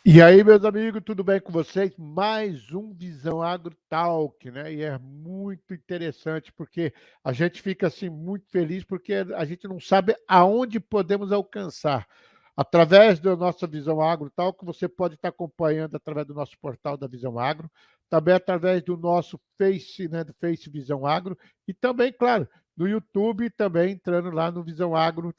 E aí, meus amigos, tudo bem com vocês? Mais um Visão Agro Talk, né? E é muito interessante porque a gente fica assim muito feliz porque a gente não sabe aonde podemos alcançar. Através da nossa Visão Agro Talk, você pode estar acompanhando através do nosso portal da Visão Agro, também através do nosso Face, né, do Face Visão Agro, e também, claro, no YouTube, também entrando lá no Visão Agro,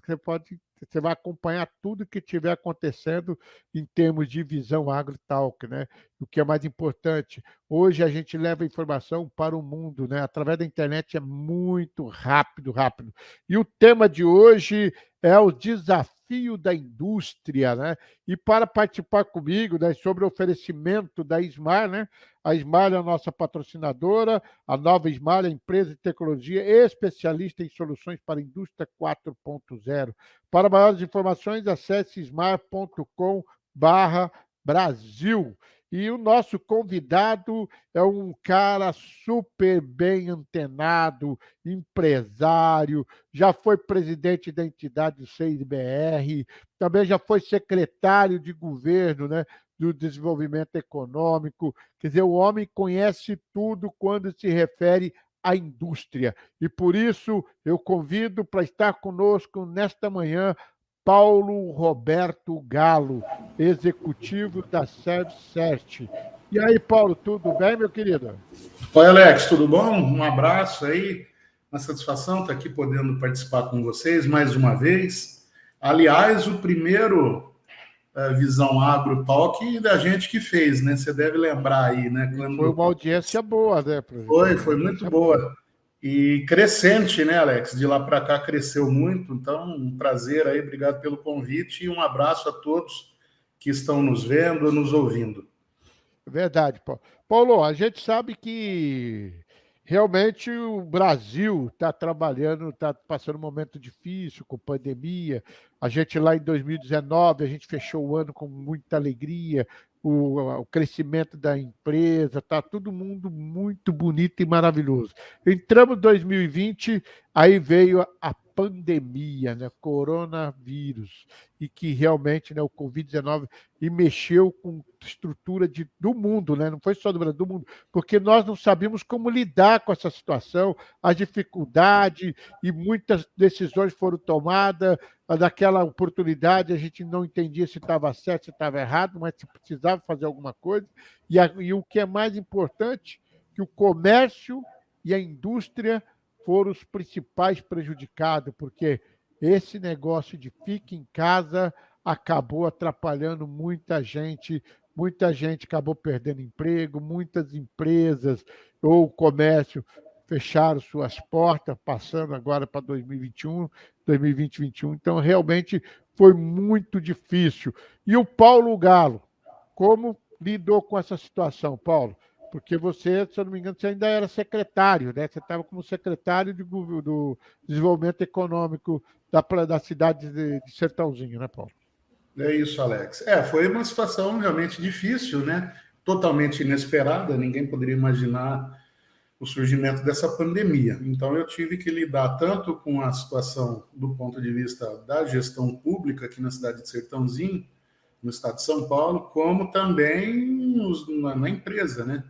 você vai acompanhar tudo que estiver acontecendo em termos de visão agrotalk, né? O que é mais importante, hoje a gente leva informação para o mundo, né? Através da internet é muito rápido, rápido. E o tema de hoje é o desafio da indústria, né? E para participar comigo, né, sobre o oferecimento da Smar, né? A Smar é a nossa patrocinadora, a nova Smar é a empresa de tecnologia especialista em soluções para a indústria 4.0. Para maiores informações, acesse smar.com/Brasil. E o nosso convidado é um cara super bem antenado, empresário, já foi presidente da entidade 6BR, também já foi secretário de governo, né, do desenvolvimento econômico. Quer dizer, o homem conhece tudo quando se refere à indústria. E por isso eu convido para estar conosco nesta manhã Paulo Roberto Galo, executivo da ServCert. E aí, Paulo, tudo bem, meu querido? Oi, Alex, tudo bom? Um abraço aí. Uma satisfação estar aqui podendo participar com vocês mais uma vez. Aliás, o primeiro Visão Agro Talk da gente que fez, né? Você deve lembrar aí, né? E foi Quando uma audiência boa, né? Uma foi muito audiência boa. boa. E crescente, né, Alex? De lá para cá cresceu muito. Então, um prazer aí. Obrigado pelo convite e um abraço a todos que estão nos vendo, nos ouvindo. Verdade, Paulo. Paulo, a gente sabe que realmente o Brasil está trabalhando, está passando um momento difícil com pandemia. A gente lá em 2019, a gente fechou o ano com muita alegria, o crescimento da empresa, está todo mundo muito bonito e maravilhoso. Entramos em 2020, aí veio a pandemia, né? Coronavírus, e que realmente, né, o Covid-19 e mexeu com estrutura do mundo, né? Não foi só do Brasil, do mundo, porque nós não sabíamos como lidar com essa situação, a dificuldade, e muitas decisões foram tomadas. Daquela oportunidade, a gente não entendia se estava certo, se estava errado, mas se precisava fazer alguma coisa. E o que é mais importante, que o comércio e a indústria foram os principais prejudicados, porque esse negócio de fique em casa acabou atrapalhando muita gente acabou perdendo emprego, muitas empresas ou comércio fecharam suas portas, passando agora para 2021, 2020, 2021. Então, realmente foi muito difícil. E o Paulo Galo, como lidou com essa situação, Paulo? Porque você, se eu não me engano, você ainda era secretário, né? Você estava como secretário do Desenvolvimento Econômico da cidade de Sertãozinho, né, Paulo? É isso, Alex. Foi uma situação realmente difícil, né? Totalmente inesperada, ninguém poderia imaginar o surgimento dessa pandemia. Então, eu tive que lidar tanto com a situação do ponto de vista da gestão pública aqui na cidade de Sertãozinho, no estado de São Paulo, como também na empresa, né?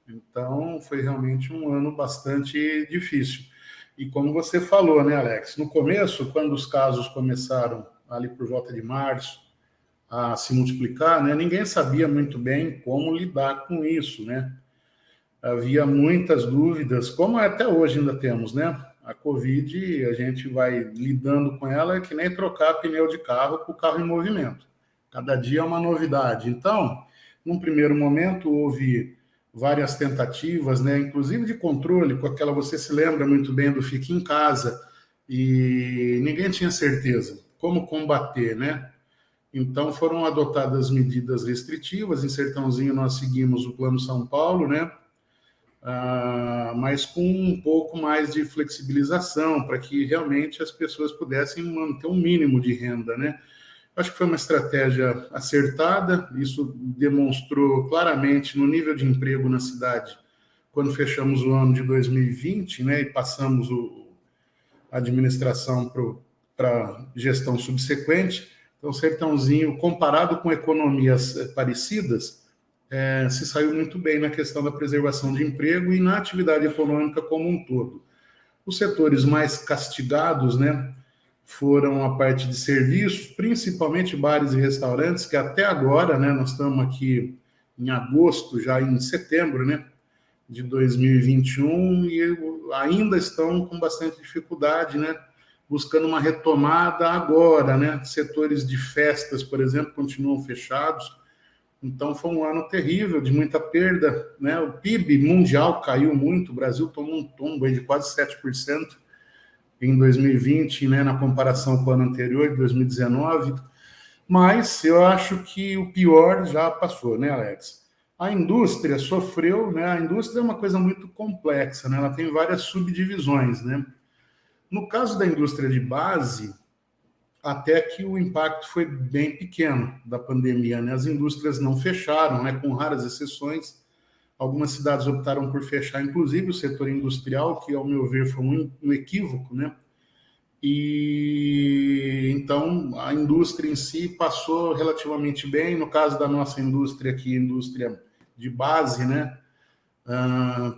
Então, foi realmente um ano bastante difícil. E como você falou, né, Alex? No começo, quando os casos começaram ali por volta de março, a se multiplicar, né? Ninguém sabia muito bem como lidar com isso, né? Havia muitas dúvidas, como até hoje ainda temos, né? A Covid, a gente vai lidando com ela é que nem trocar pneu de carro com o carro em movimento. Cada dia é uma novidade. Então, num primeiro momento, houve várias tentativas, né? Inclusive de controle, com aquela, você se lembra muito bem do Fique em Casa, e ninguém tinha certeza como combater, né? Então foram adotadas medidas restritivas. Em Sertãozinho nós seguimos o Plano São Paulo, né? Mas com um pouco mais de flexibilização para que realmente as pessoas pudessem manter um mínimo de renda, né? Acho que foi uma estratégia acertada. Isso demonstrou claramente no nível de emprego na cidade quando fechamos o ano de 2020, né? E passamos a administração para a gestão subsequente. Então, Sertãozinho, comparado com economias parecidas, se saiu muito bem na questão da preservação de emprego e na atividade econômica como um todo. Os setores mais castigados, né, foram a parte de serviços, principalmente bares e restaurantes, que até agora, né, nós estamos aqui em agosto, já em setembro, né, de 2021, e ainda estão com bastante dificuldade, né, buscando uma retomada agora, né, setores de festas, por exemplo, continuam fechados. Então, foi um ano terrível, de muita perda, né? O PIB mundial caiu muito, o Brasil tomou um tombo aí de quase 7% em 2020, né, na comparação com o ano anterior, de 2019. Mas eu acho que o pior já passou, né, Alex? A indústria sofreu, né? A indústria é uma coisa muito complexa, né? Ela tem várias subdivisões, né? No caso da indústria de base, até que o impacto foi bem pequeno da pandemia, né? As indústrias não fecharam, né? Com raras exceções. Algumas cidades optaram por fechar, inclusive o setor industrial, que, ao meu ver, foi um equívoco, né? E então a indústria em si passou relativamente bem. No caso da nossa indústria aqui, indústria de base, né?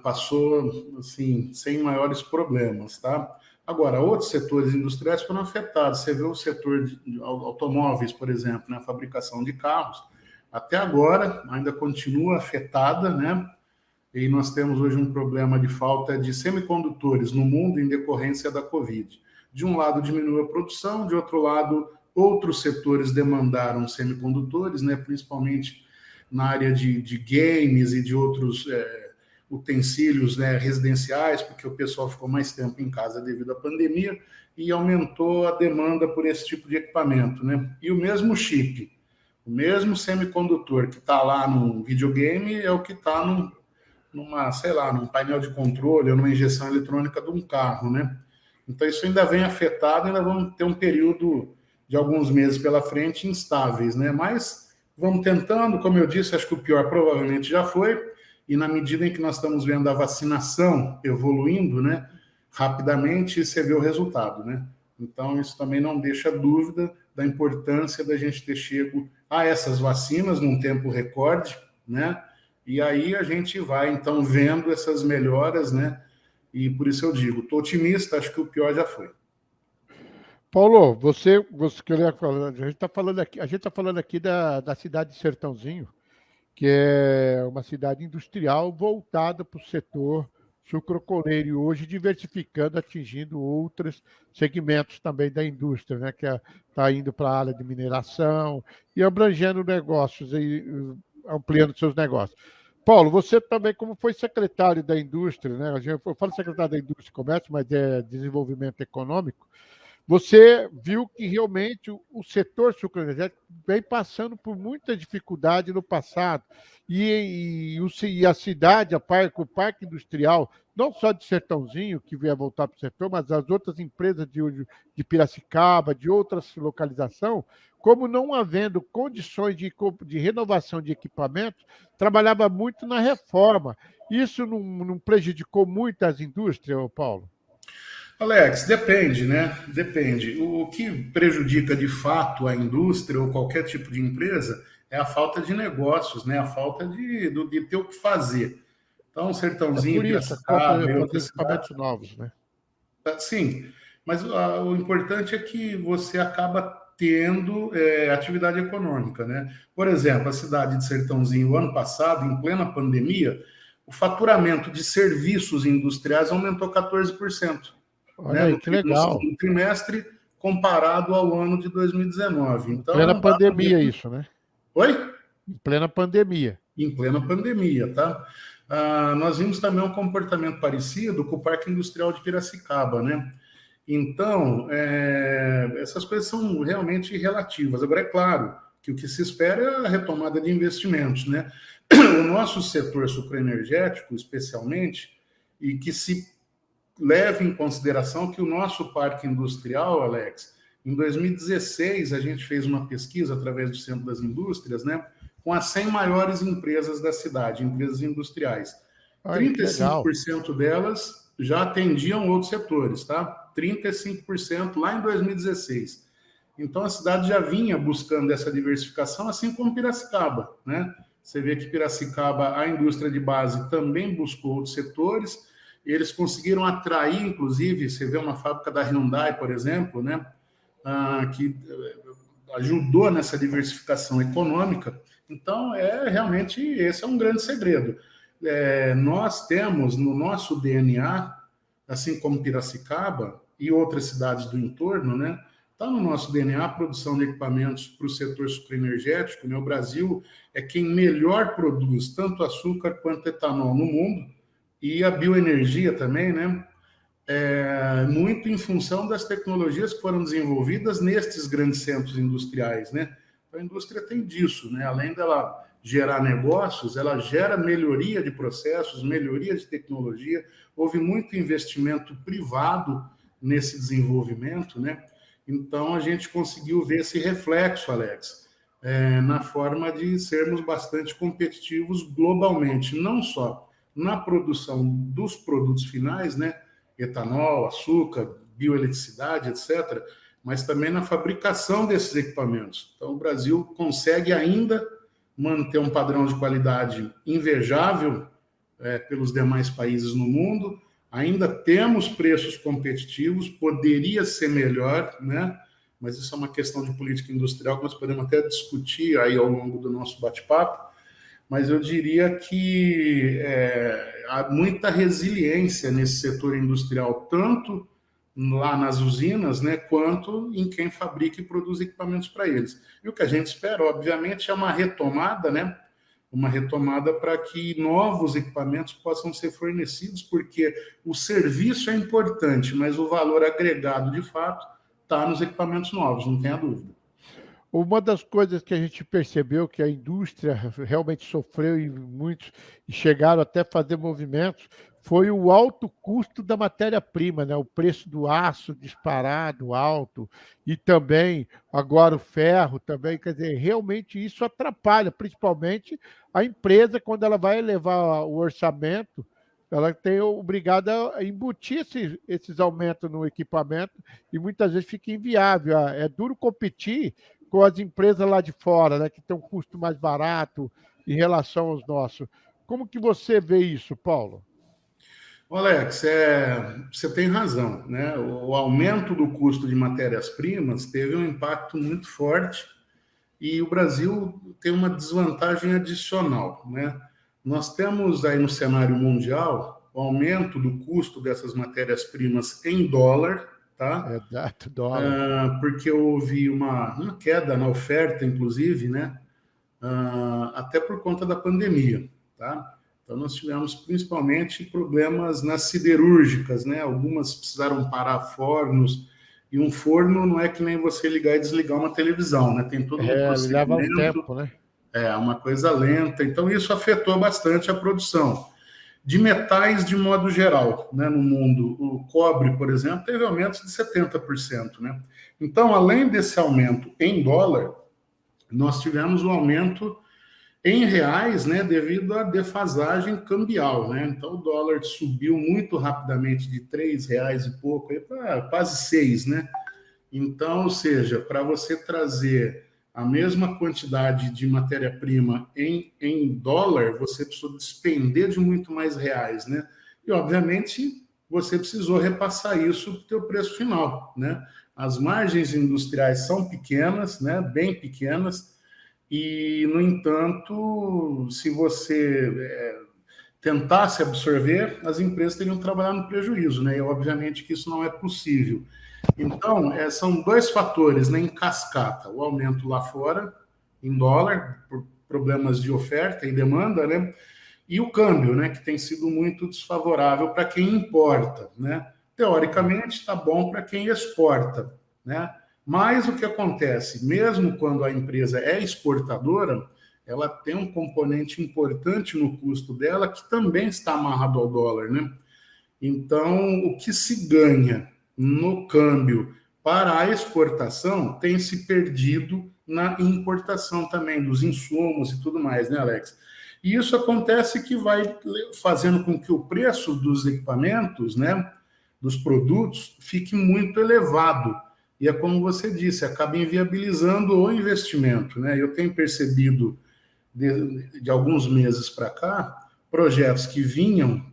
Passou assim sem maiores problemas, tá? Agora, outros setores industriais foram afetados. Você vê o setor de automóveis, por exemplo, né? A fabricação de carros, até agora ainda continua afetada, né? E nós temos hoje um problema de falta de semicondutores no mundo em decorrência da Covid. De um lado, diminuiu a produção, de outro lado, outros setores demandaram semicondutores, né? Principalmente na área de games e de outros utensílios, né, residenciais, porque o pessoal ficou mais tempo em casa devido à pandemia e aumentou a demanda por esse tipo de equipamento, né? E o mesmo chip, o mesmo semicondutor que está lá no videogame é o que está num painel de controle ou numa injeção eletrônica de um carro, né? Então isso ainda vem afetado, ainda vamos ter um período de alguns meses pela frente instáveis, né? Mas vamos tentando, como eu disse, acho que o pior provavelmente já foi. E na medida em que nós estamos vendo a vacinação evoluindo, né, rapidamente, você vê o resultado, né? Então, isso também não deixa dúvida da importância da gente ter chego a essas vacinas num tempo recorde, né? E aí a gente vai, então, vendo essas melhoras, né? E por isso eu digo, estou otimista, acho que o pior já foi. Paulo, você que eu ia falar, a gente está falando aqui da cidade de Sertãozinho, que é uma cidade industrial voltada para o setor sucrocoleiro e hoje diversificando, atingindo outros segmentos também da indústria, né, que está indo para a área de mineração e abrangendo negócios e ampliando seus negócios. Paulo, você também, como foi secretário da indústria, né? Eu falo secretário da indústria e comércio, mas é desenvolvimento econômico. Você viu que realmente o setor sucroenergético vem passando por muita dificuldade no passado. E a cidade, o parque industrial, não só de Sertãozinho, que veio voltar para o setor, mas as outras empresas de Piracicaba, de outras localizações, como não havendo condições de renovação de equipamentos, trabalhava muito na reforma. Isso não prejudicou muito as indústrias, Paulo? Alex, depende, né? Depende. O que prejudica de fato a indústria ou qualquer tipo de empresa é a falta de negócios, né? A falta de ter o que fazer. Então, É Sertãozinho, por isso, a falta Piracicaba de e fazer outras cidades, equipamentos novos, né? sim. Mas o importante é que você acaba tendo atividade econômica, né? Por exemplo, a cidade de Sertãozinho, o ano passado, em plena pandemia, o faturamento de serviços industriais aumentou 14%. Olha Né, aí, que no legal. segundo trimestre, comparado ao ano de 2019. Em plena Então, dá para ver. pandemia isso, né? Oi? Em plena pandemia. Em plena pandemia, tá? Nós vimos também um comportamento parecido com o Parque Industrial de Piracicaba, né? Então, essas coisas são realmente relativas. Agora, é claro que o que se espera é a retomada de investimentos, né? O nosso setor sucroenergético, especialmente, e que se leve em consideração que o nosso parque industrial, Alex, em 2016 a gente fez uma pesquisa através do Centro das Indústrias, né, com as 100 maiores empresas da cidade, empresas industriais. Olha que legal. 35% delas já atendiam outros setores, tá? 35% lá em 2016. Então, a cidade já vinha buscando essa diversificação, assim como Piracicaba, né? Você vê que Piracicaba, a indústria de base também buscou outros setores, eles conseguiram atrair, inclusive, você vê uma fábrica da Hyundai, por exemplo, né? Que ajudou nessa diversificação econômica. Então, realmente, esse é um grande segredo. Nós temos no nosso DNA, assim como Piracicaba e outras cidades do entorno, né? Está no nosso DNA a produção de equipamentos para o setor sucroenergético. Né? O Brasil é quem melhor produz tanto açúcar quanto etanol no mundo, e a bioenergia também, né? Muito em função das tecnologias que foram desenvolvidas nestes grandes centros industriais, né? A indústria tem disso, né? Além dela gerar negócios, ela gera melhoria de processos, melhoria de tecnologia. Houve muito investimento privado nesse desenvolvimento, né? Então, a gente conseguiu ver esse reflexo, Alex, na forma de sermos bastante competitivos globalmente, não só na produção dos produtos finais, né? Etanol, açúcar, bioeletricidade, etc., mas também na fabricação desses equipamentos. Então, o Brasil consegue ainda manter um padrão de qualidade invejável pelos demais países no mundo. Ainda temos preços competitivos, poderia ser melhor, né? Mas isso é uma questão de política industrial que nós podemos até discutir aí ao longo do nosso bate-papo. Mas eu diria que há muita resiliência nesse setor industrial, tanto lá nas usinas, né, quanto em quem fabrica e produz equipamentos para eles. E o que a gente espera, obviamente, é uma retomada, né? Uma retomada para que novos equipamentos possam ser fornecidos, porque o serviço é importante, mas o valor agregado, de fato, está nos equipamentos novos, não tenha dúvida. Uma das coisas que a gente percebeu que a indústria realmente sofreu e muitos e chegaram até a fazer movimentos foi o alto custo da matéria-prima, né? O preço do aço disparado, alto, e também agora o ferro também, quer dizer, realmente isso atrapalha, principalmente a empresa quando ela vai elevar o orçamento, ela tem obrigada a embutir esses aumentos no equipamento e muitas vezes fica inviável. É duro competir com as empresas lá de fora, né, que têm um custo mais barato em relação aos nossos. Como que você vê isso, Paulo? Alex, você tem razão, né? O aumento do custo de matérias-primas teve um impacto muito forte e o Brasil tem uma desvantagem adicional, né? Nós temos aí no cenário mundial o aumento do custo dessas matérias-primas em dólar, tá? Exato, dólar. Porque houve uma queda na oferta, inclusive, né? Até por conta da pandemia, tá? Então, nós tivemos principalmente problemas nas siderúrgicas, né? Algumas precisaram parar fornos, e um forno não é que nem você ligar e desligar uma televisão, né? Tem todo um Leva um procedimento, tempo, né? uma coisa lenta. Então, isso afetou bastante a produção de metais de modo geral, né, no mundo. O cobre, por exemplo, teve aumentos de 70%, né? Então, além desse aumento em dólar, nós tivemos um aumento em reais, né, devido à defasagem cambial, né? Então, o dólar subiu muito rapidamente de R$ 3 e pouco para quase 6, né? Então, ou seja, para você trazer a mesma quantidade de matéria-prima em dólar, você precisou despender de muito mais reais, né? E, obviamente, você precisou repassar isso para o teu preço final, né? As margens industriais são pequenas, né? Bem pequenas, e, no entanto, se você tentasse absorver, as empresas teriam que trabalhar no prejuízo, né? E, obviamente, que isso não é possível. Então, são dois fatores, né, em cascata: o aumento lá fora, em dólar, por problemas de oferta e demanda, né, e o câmbio, né, que tem sido muito desfavorável para quem importa, né. Teoricamente, está bom para quem exporta, né, mas o que acontece, mesmo quando a empresa é exportadora, ela tem um componente importante no custo dela que também está amarrado ao dólar, né. Então, o que se ganha no câmbio para a exportação tem se perdido na importação também dos insumos e tudo mais, né, Alex? E isso acontece que vai fazendo com que o preço dos equipamentos, né, dos produtos, fique muito elevado. e é como você disse, acaba inviabilizando o investimento, né? Eu tenho percebido de alguns meses para cá projetos que vinham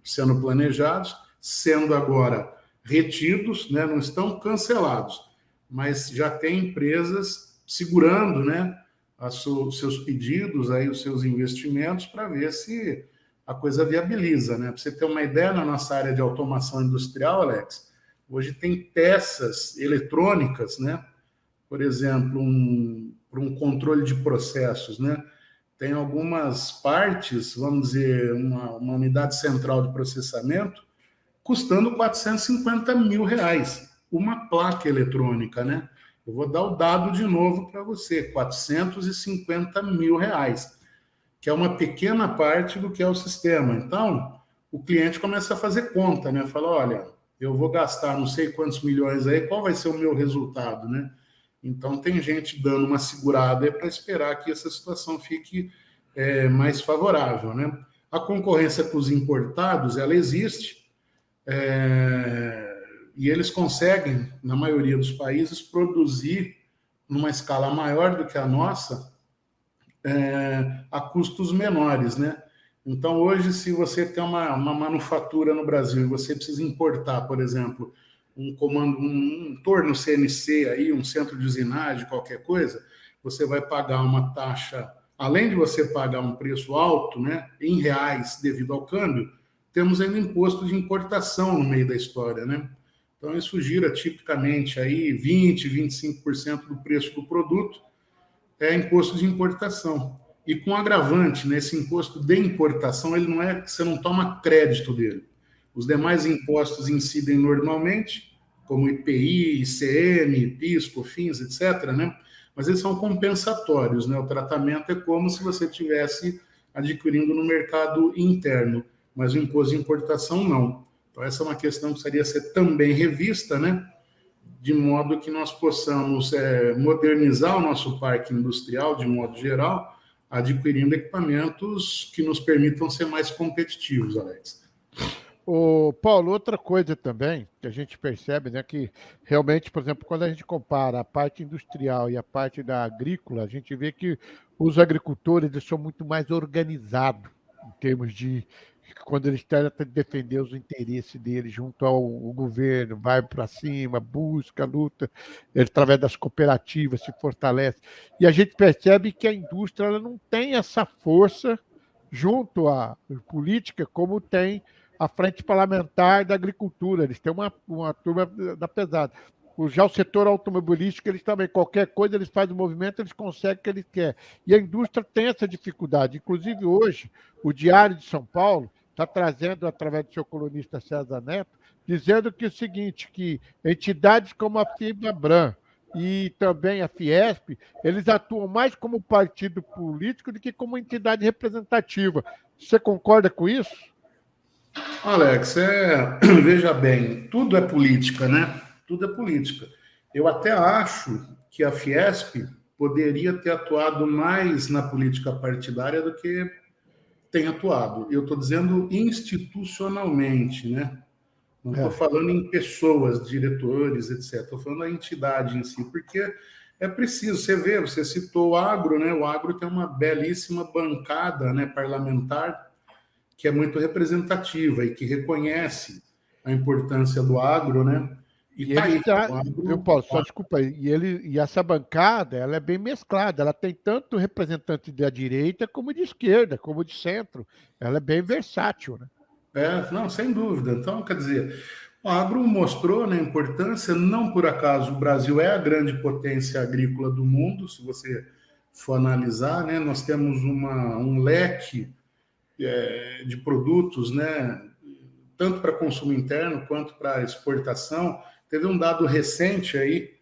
sendo planejados, sendo agora retidos, né? Não estão cancelados, mas já tem empresas segurando, né? Os seus pedidos, aí, os seus investimentos, para ver se a coisa viabiliza, né? Para você ter uma ideia, na nossa área de automação industrial, Alex, hoje tem peças eletrônicas, né? Por exemplo, para um controle de processos, né? Tem algumas partes, vamos dizer, uma unidade central de processamento, custando R$ 450 mil. Uma placa eletrônica, né? Eu vou dar o dado de novo para você, R$ 450 mil, que é uma pequena parte do que é o sistema. Então, o cliente começa a fazer conta, né? Fala, olha, eu vou gastar não sei quantos milhões aí, qual vai ser o meu resultado, né? Então, tem gente dando uma segurada para esperar que essa situação fique mais favorável, né? A concorrência com os importados, ela existe, e eles conseguem, na maioria dos países, produzir numa escala maior do que a nossa, a custos menores, né? Então, hoje, se você tem uma manufatura no Brasil e você precisa importar, por exemplo, um comando, um torno CNC aí, um centro de usinagem, qualquer coisa, você vai pagar uma taxa, além de você pagar um preço alto, né, em reais devido ao câmbio, temos ainda imposto de importação no meio da história, né? Então, isso gira tipicamente aí 20, 25% do preço do produto é imposto de importação. E com agravante, né, esse imposto de importação, ele não é, você não toma crédito dele. Os demais impostos incidem normalmente, como IPI, ICM, PIS, COFINS, etc., né? Mas eles são compensatórios, né? O tratamento é como se você estivesse adquirindo no mercado interno, mas o imposto de importação não. Então, essa é uma questão que precisaria ser também revista, né? De modo que nós possamos modernizar o nosso parque industrial, de modo geral, adquirindo equipamentos que nos permitam ser mais competitivos, Alex. Ô, Paulo, outra coisa também que a gente percebe, né, que realmente, por exemplo, quando a gente compara a parte industrial e a parte da agrícola, a gente vê que os agricultores eles são muito mais organizados em termos de quando eles tentam defender os interesses deles junto ao governo, vai para cima, busca, luta, através das cooperativas se fortalece. E a gente percebe que a indústria ela não tem essa força junto à política como tem a Frente Parlamentar da Agricultura. Eles têm uma turma da pesada. Já o setor automobilístico, eles também, qualquer coisa, eles fazem o movimento, eles conseguem o que eles querem. E a indústria tem essa dificuldade. Inclusive, hoje, o Diário de São Paulo está trazendo, através do seu colunista César Neto, dizendo que é o seguinte, que entidades como a FIBABRAM e também a Fiesp, eles atuam mais como partido político do que como entidade representativa. Você concorda com isso? Alex, veja bem, tudo é política, né? Tudo é política. Eu até acho que a Fiesp poderia ter atuado mais na política partidária do que tem atuado. Eu estou dizendo institucionalmente, né? Não estou falando em pessoas, diretores, etc. Estou falando da entidade em si, porque é preciso, você vê, você citou o agro, né? O agro tem uma belíssima bancada, né, parlamentar que é muito representativa e que reconhece a importância do agro, né? E tá aí, eu posso, só desculpa aí. E essa bancada, ela é bem mesclada. Ela tem tanto representante da direita como de esquerda, como de centro. Ela é bem versátil, né? Não, sem dúvida. Então, quer dizer, o agro mostrou, né, a importância. Não por acaso o Brasil é a grande potência agrícola do mundo, se você for analisar, né? Nós temos um leque de produtos, né, tanto para consumo interno quanto para exportação. Teve um dado recente aí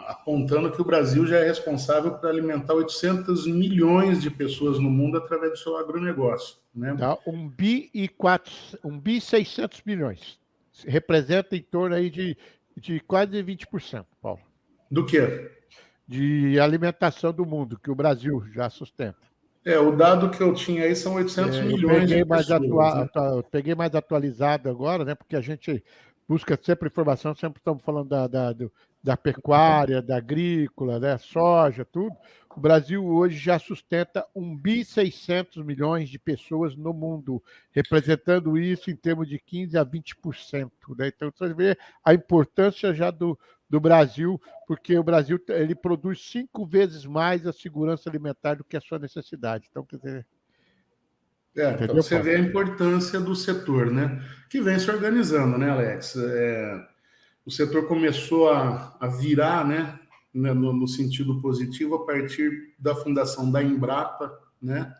apontando que o Brasil já é responsável por alimentar 800 milhões de pessoas no mundo através do seu agronegócio, né? Tá? 1 bi 600 milhões. Representa em torno aí de quase 20%, Paulo. Do quê? De alimentação do mundo, que o Brasil já sustenta. O dado que eu tinha aí são 800 milhões de pessoas. Eu peguei mais atualizado agora, né? Porque a gente busca sempre informação, sempre estamos falando da pecuária, da agrícola, né, soja, tudo. O Brasil hoje já sustenta 1.600 milhões de pessoas no mundo, representando isso em termos de 15 a 20%. Né? Então, você vê a importância já do Brasil, porque o Brasil ele produz 5 vezes mais a segurança alimentar do que a sua necessidade. Então, quer dizer, Então entendeu, você Paulo? vê a importância do setor, né? Que vem se organizando, né, Alex? O setor começou a virar, né, no sentido positivo a partir da fundação da Embrapa, né,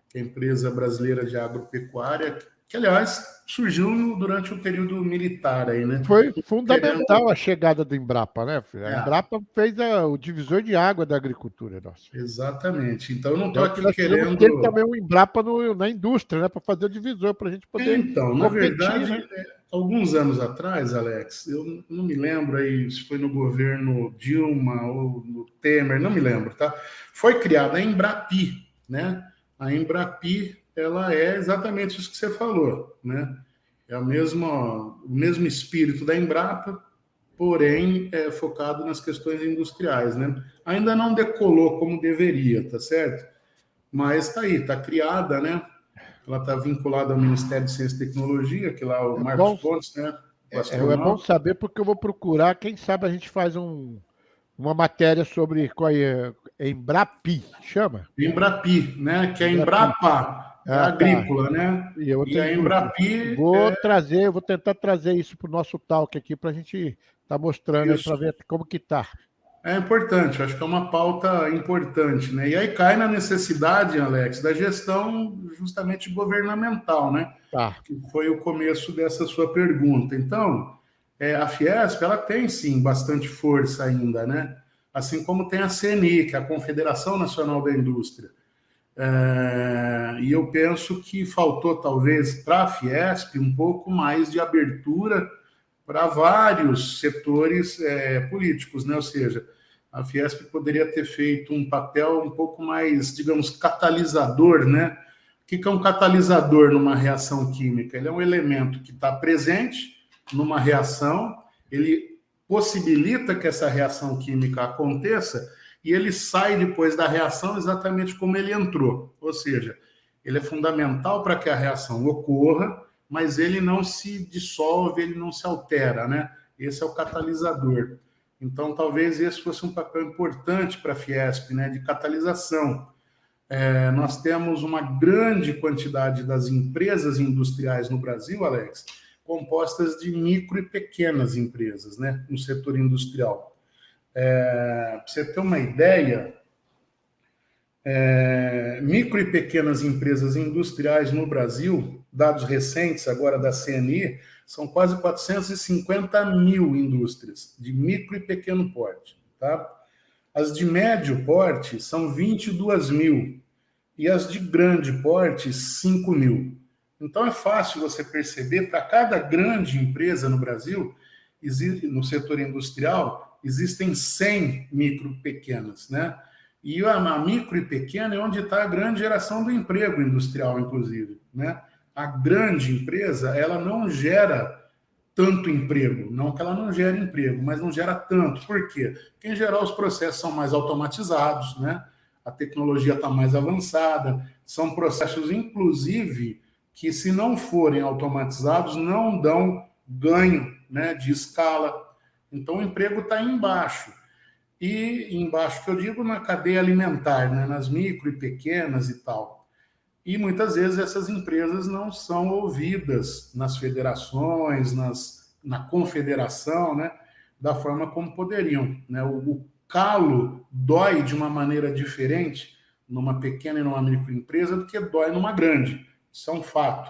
que é a empresa brasileira de agropecuária, que aliás surgiu durante o período militar aí, né? Foi Querendo, fundamental a chegada do Embrapa, né, filho? A é, Embrapa fez o divisor de água da agricultura, nossa. exatamente. Então eu não estou Então, que aqui nós precisamos ter querendo. também um Embrapa na indústria, né, para fazer o divisor, para a gente poder Então, na competir, verdade, né? alguns anos atrás, Alex, eu não me lembro aí se foi no governo Dilma ou no Temer, não me lembro, tá? Foi criada a Embrapi, né? A Embrapi, ela é exatamente isso que você falou, né? É o mesmo espírito da Embrapa, porém é focado nas questões industriais, né? Ainda não decolou como deveria, tá certo? Mas está aí, está criada, né? Ela está vinculada ao Ministério de Ciência e Tecnologia, que lá o É Marcos bom, Pontes, né? O é bom astronauta. saber porque eu vou procurar, quem sabe a gente faz uma matéria sobre qual é, Embrapi, chama? Embrapi, né? Que é a Embrapi. Embrapa, é Ah, tá. agrícola, né? E é E outra a indústria. Embrapi Vou tentar trazer isso para o nosso talk aqui para a gente estar mostrando aí isso, para ver como que tá. é importante, acho que é uma pauta importante, né? E aí cai na necessidade, Alex, da gestão justamente governamental, né? Tá. Que foi o começo dessa sua pergunta. Então, a Fiesp, ela tem sim bastante força ainda, né? Assim como tem a CNI, que é a Confederação Nacional da Indústria. E eu penso que faltou, talvez, para a Fiesp um pouco mais de abertura para vários setores políticos, né? Ou seja, a Fiesp poderia ter feito um papel um pouco mais, digamos, catalisador, né? O que é um catalisador numa reação química? Ele é um elemento que está presente numa reação, ele possibilita que essa reação química aconteça e ele sai depois da reação exatamente como ele entrou. Ou seja, ele é fundamental para que a reação ocorra, mas ele não se dissolve, ele não se altera, né? Esse é o catalisador. Então, talvez esse fosse um papel importante para a Fiesp, né, de catalisação. Nós temos uma grande quantidade das empresas industriais no Brasil, Alex, compostas de micro e pequenas empresas, né, no setor industrial. Para você ter uma ideia, micro e pequenas empresas industriais no Brasil, dados recentes agora da CNI, são quase 450 mil indústrias de micro e pequeno porte. Tá? As de médio porte são 22 mil e as de grande porte, 5 mil. Então é fácil você perceber, para cada grande empresa no Brasil, no setor industrial, existem 100 micro pequenas, né? E a micro e pequena é onde está a grande geração do emprego industrial, inclusive, né? A grande empresa, ela não gera tanto emprego, não que ela não gere emprego, mas não gera tanto. Por quê? Porque, em geral, os processos são mais automatizados, né? A tecnologia está mais avançada, são processos, inclusive, que, se não forem automatizados, não dão ganho, né, de escala. Então, o emprego está embaixo. E embaixo, que eu digo, na cadeia alimentar, né, nas micro e pequenas e tal. E muitas vezes essas empresas não são ouvidas nas federações, na confederação, né, da forma como poderiam. Né? O calo dói de uma maneira diferente numa pequena e numa microempresa do que dói numa grande. Isso é um fato.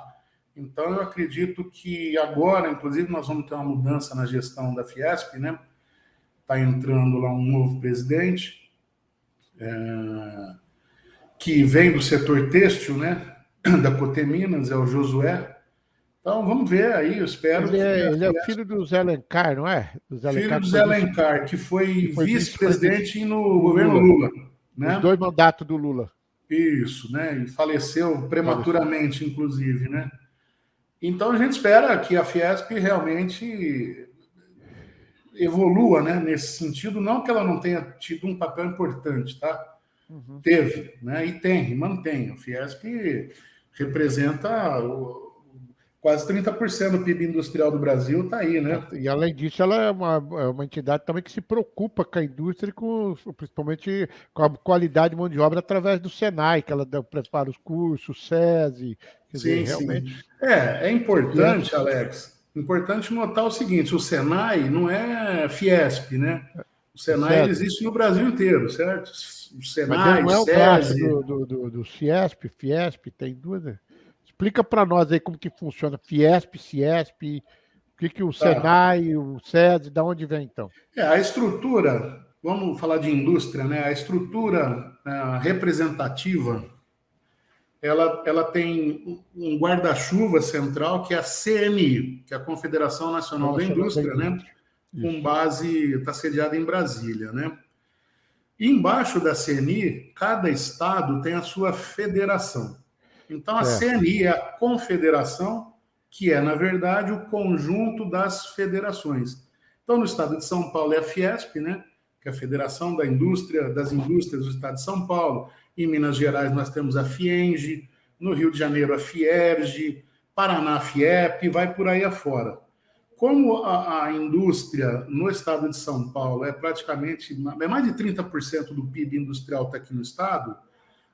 Então, eu acredito que agora, inclusive, nós vamos ter uma mudança na gestão da Fiesp, né? Está entrando lá um novo presidente, que vem do setor têxtil, né? Da Coteminas, é o Josué. Então, vamos ver aí, eu espero que a Ele é o Fiesp... filho do Zé Alencar, não é? Do Zé Filho Alencar, do que Zé Alencar, que que foi foi vice-presidente vice-presidente no do governo Lula. Lula, Os né? dois mandatos do Lula. Isso, né? E faleceu Faleceu. prematuramente, inclusive, né? Então a gente espera que a Fiesp realmente evolua, né, nesse sentido, não que ela não tenha tido um papel importante, tá? Uhum. Teve, né, e tem, e mantém. A Fiesp representa quase 30% do PIB industrial do Brasil, está aí, né? E além disso, ela é uma entidade também que se preocupa com a indústria, e principalmente com a qualidade de mão de obra através do Senai, que ela prepara os cursos, o SESI, quer dizer, Sim, sim. realmente. É Fiesp, importante, Alex, importante notar o seguinte, o Senai não é Fiesp, né? O o Senai ele SESI, existe no Brasil inteiro, certo? O mas ele Senai, o não é o braço SESI, do Ciesp, Fiesp, tem duas, né? Explica para nós aí como que funciona Fiesp, Ciesp, o que que o tá? Senai, o SESI, da onde vem então? A estrutura, vamos falar de indústria, né? A estrutura representativa, ela tem um guarda-chuva central que é a CNI, que é a Confederação Nacional da Nacional da Indústria, né? Indústria. Com Isso. base, está sediada em Brasília, né? E embaixo da CNI, cada estado tem a sua federação. Então, a Certo. CNI é a confederação, que é, na verdade, o conjunto das federações. Então, no estado de São Paulo é a Fiesp, né? Que é a Federação da Indústria, das Indústrias do Estado de São Paulo. Em Minas Gerais, nós temos a Fienge. No Rio de Janeiro, a Fierge. Paraná, a Fiep, vai por aí afora. Como a indústria no estado de São Paulo é praticamente mais de 30% do PIB industrial está aqui no estado,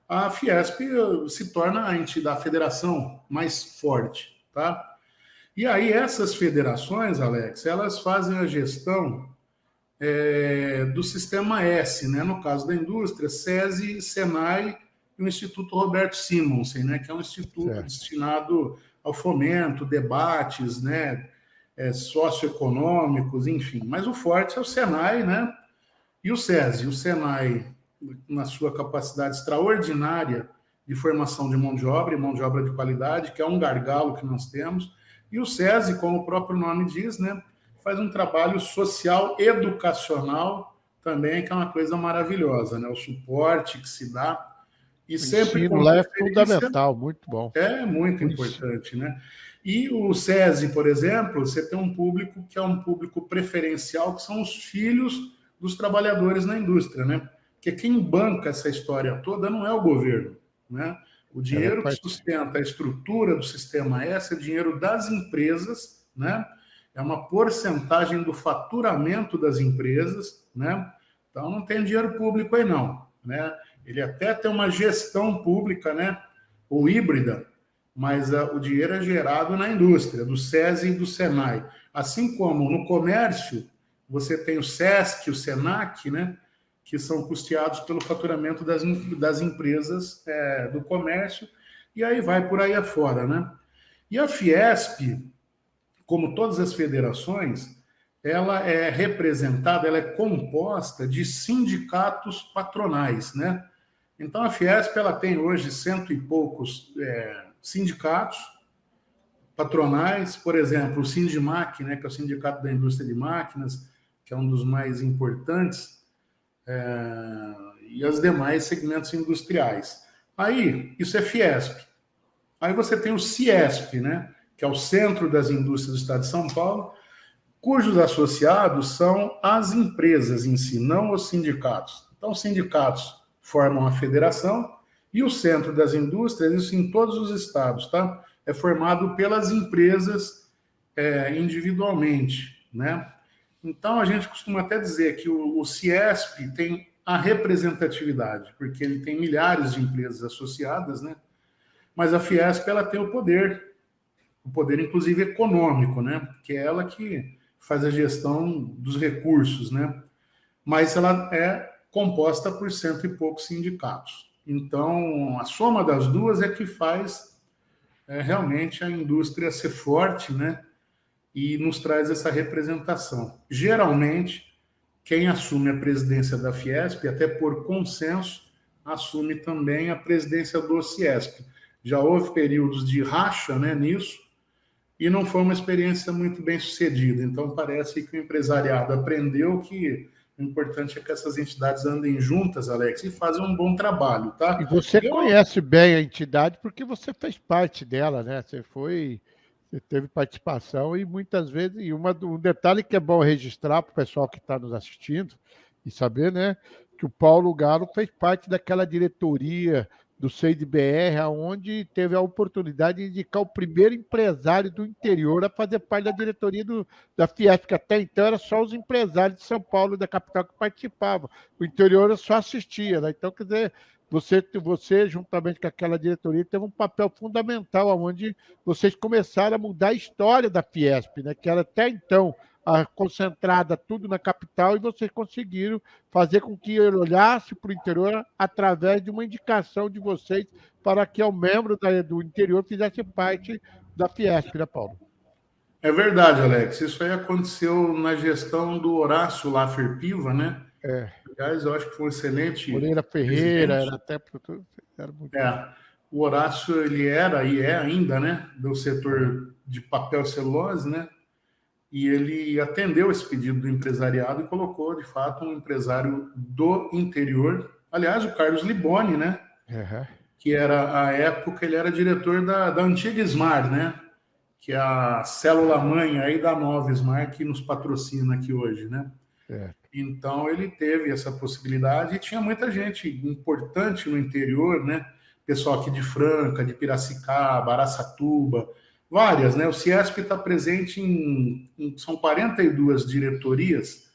a Fiesp se torna a entidade, a federação mais forte, tá? E aí essas federações, Alex, elas fazem a gestão do sistema S, né? No caso da indústria, SESI, Senai e o Instituto Roberto Simonsen, né? Que é um instituto Certo. destinado ao fomento, debates, né? Socioeconômicos, enfim. Mas o forte é o Senai, né? E o SESI. O Senai, na sua capacidade extraordinária de formação de mão de obra, e mão de obra de qualidade, que é um gargalo que nós temos. E o SESI, como o próprio nome diz, né? Faz um trabalho social, educacional também, que é uma coisa maravilhosa, né? O suporte que se dá, e O sempre ensino com lá é preferência fundamental, muito bom. é muito O ensino. importante, né? E o SESI, por exemplo, você tem um público que é um público preferencial, que são os filhos dos trabalhadores na indústria, né? Porque quem banca essa história toda não é o governo, né? O É, dinheiro que sustenta a estrutura do sistema S é dinheiro das empresas, né? É uma porcentagem do faturamento das empresas, né? Então não tem dinheiro público aí não, né? Ele até tem uma gestão pública, né? Ou híbrida, mas o dinheiro é gerado na indústria, do SESI e do SENAI. Assim como no comércio, você tem o SESC, o SENAC, né, que são custeados pelo faturamento das empresas do comércio, e aí vai por aí afora. Né? E a Fiesp, como todas as federações, ela é representada, ela é composta de sindicatos patronais, né? Então a Fiesp ela tem hoje cento e poucos sindicatos patronais, por exemplo, o Sindimac, né, que é o Sindicato da Indústria de Máquinas, que é um dos mais importantes, e os demais segmentos industriais. Aí, isso é Fiesp. Aí você tem o Ciesp, né, que é o Centro das Indústrias do Estado de São Paulo, cujos associados são as empresas em si, não os sindicatos. Então, os sindicatos formam a federação e o Centro das Indústrias, isso em todos os estados, tá? É formado pelas empresas individualmente, né? Então, a gente costuma até dizer que o Ciesp tem a representatividade, porque ele tem milhares de empresas associadas, né? Mas a Fiesp, ela tem o poder inclusive econômico, né? Que é ela que faz a gestão dos recursos, né? Mas ela é composta por cento e poucos sindicatos. Então, a soma das duas é que faz realmente a indústria ser forte, né? E nos traz essa representação. Geralmente, quem assume a presidência da Fiesp, até por consenso, assume também a presidência do Ciesp. Já houve períodos de racha, né, nisso, e não foi uma experiência muito bem sucedida. Então, parece que o empresariado aprendeu que o importante é que essas entidades andem juntas, Alex, e fazem um bom trabalho, E tá? você Eu, conhece bem a entidade porque você fez parte dela, né? Você foi. Você teve participação e muitas vezes, um detalhe que é bom registrar para o pessoal que está nos assistindo e saber, né, que o Paulo Galo fez parte daquela diretoria do CIDBR, onde teve a oportunidade de indicar o primeiro empresário do interior a fazer parte da diretoria da Fiesp, que até então era só os empresários de São Paulo, da capital, que participavam. O interior só assistia, né? Então, quer dizer, você, juntamente com aquela diretoria, teve um papel fundamental, onde vocês começaram a mudar a história da Fiesp, né? Que era até então concentrada tudo na capital, e vocês conseguiram fazer com que ele olhasse para o interior através de uma indicação de vocês para que o membro do interior fizesse parte da Fiesp, né, Paulo? É verdade, Alex. Isso aí aconteceu na gestão do Horácio Laffer Piva, né? É, Aliás, eu acho que foi um excelente Moreira Ferreira, presidente. era até. Era muito bom. É, o Horácio, ele era e é ainda, né, do setor de papel e celulose, né? E ele atendeu esse pedido do empresariado e colocou, de fato, um empresário do interior. Aliás, o Carlos Liboni, né? Uhum. Que era, à época, ele era diretor da antiga Smar, né? Que é a célula-mãe aí da nova Smar, que nos patrocina aqui hoje, né? É. Então, ele teve essa possibilidade e tinha muita gente importante no interior, né? Pessoal aqui de Franca, de Piracicaba, Araçatuba, várias, né? O Ciesp está presente são 42 diretorias,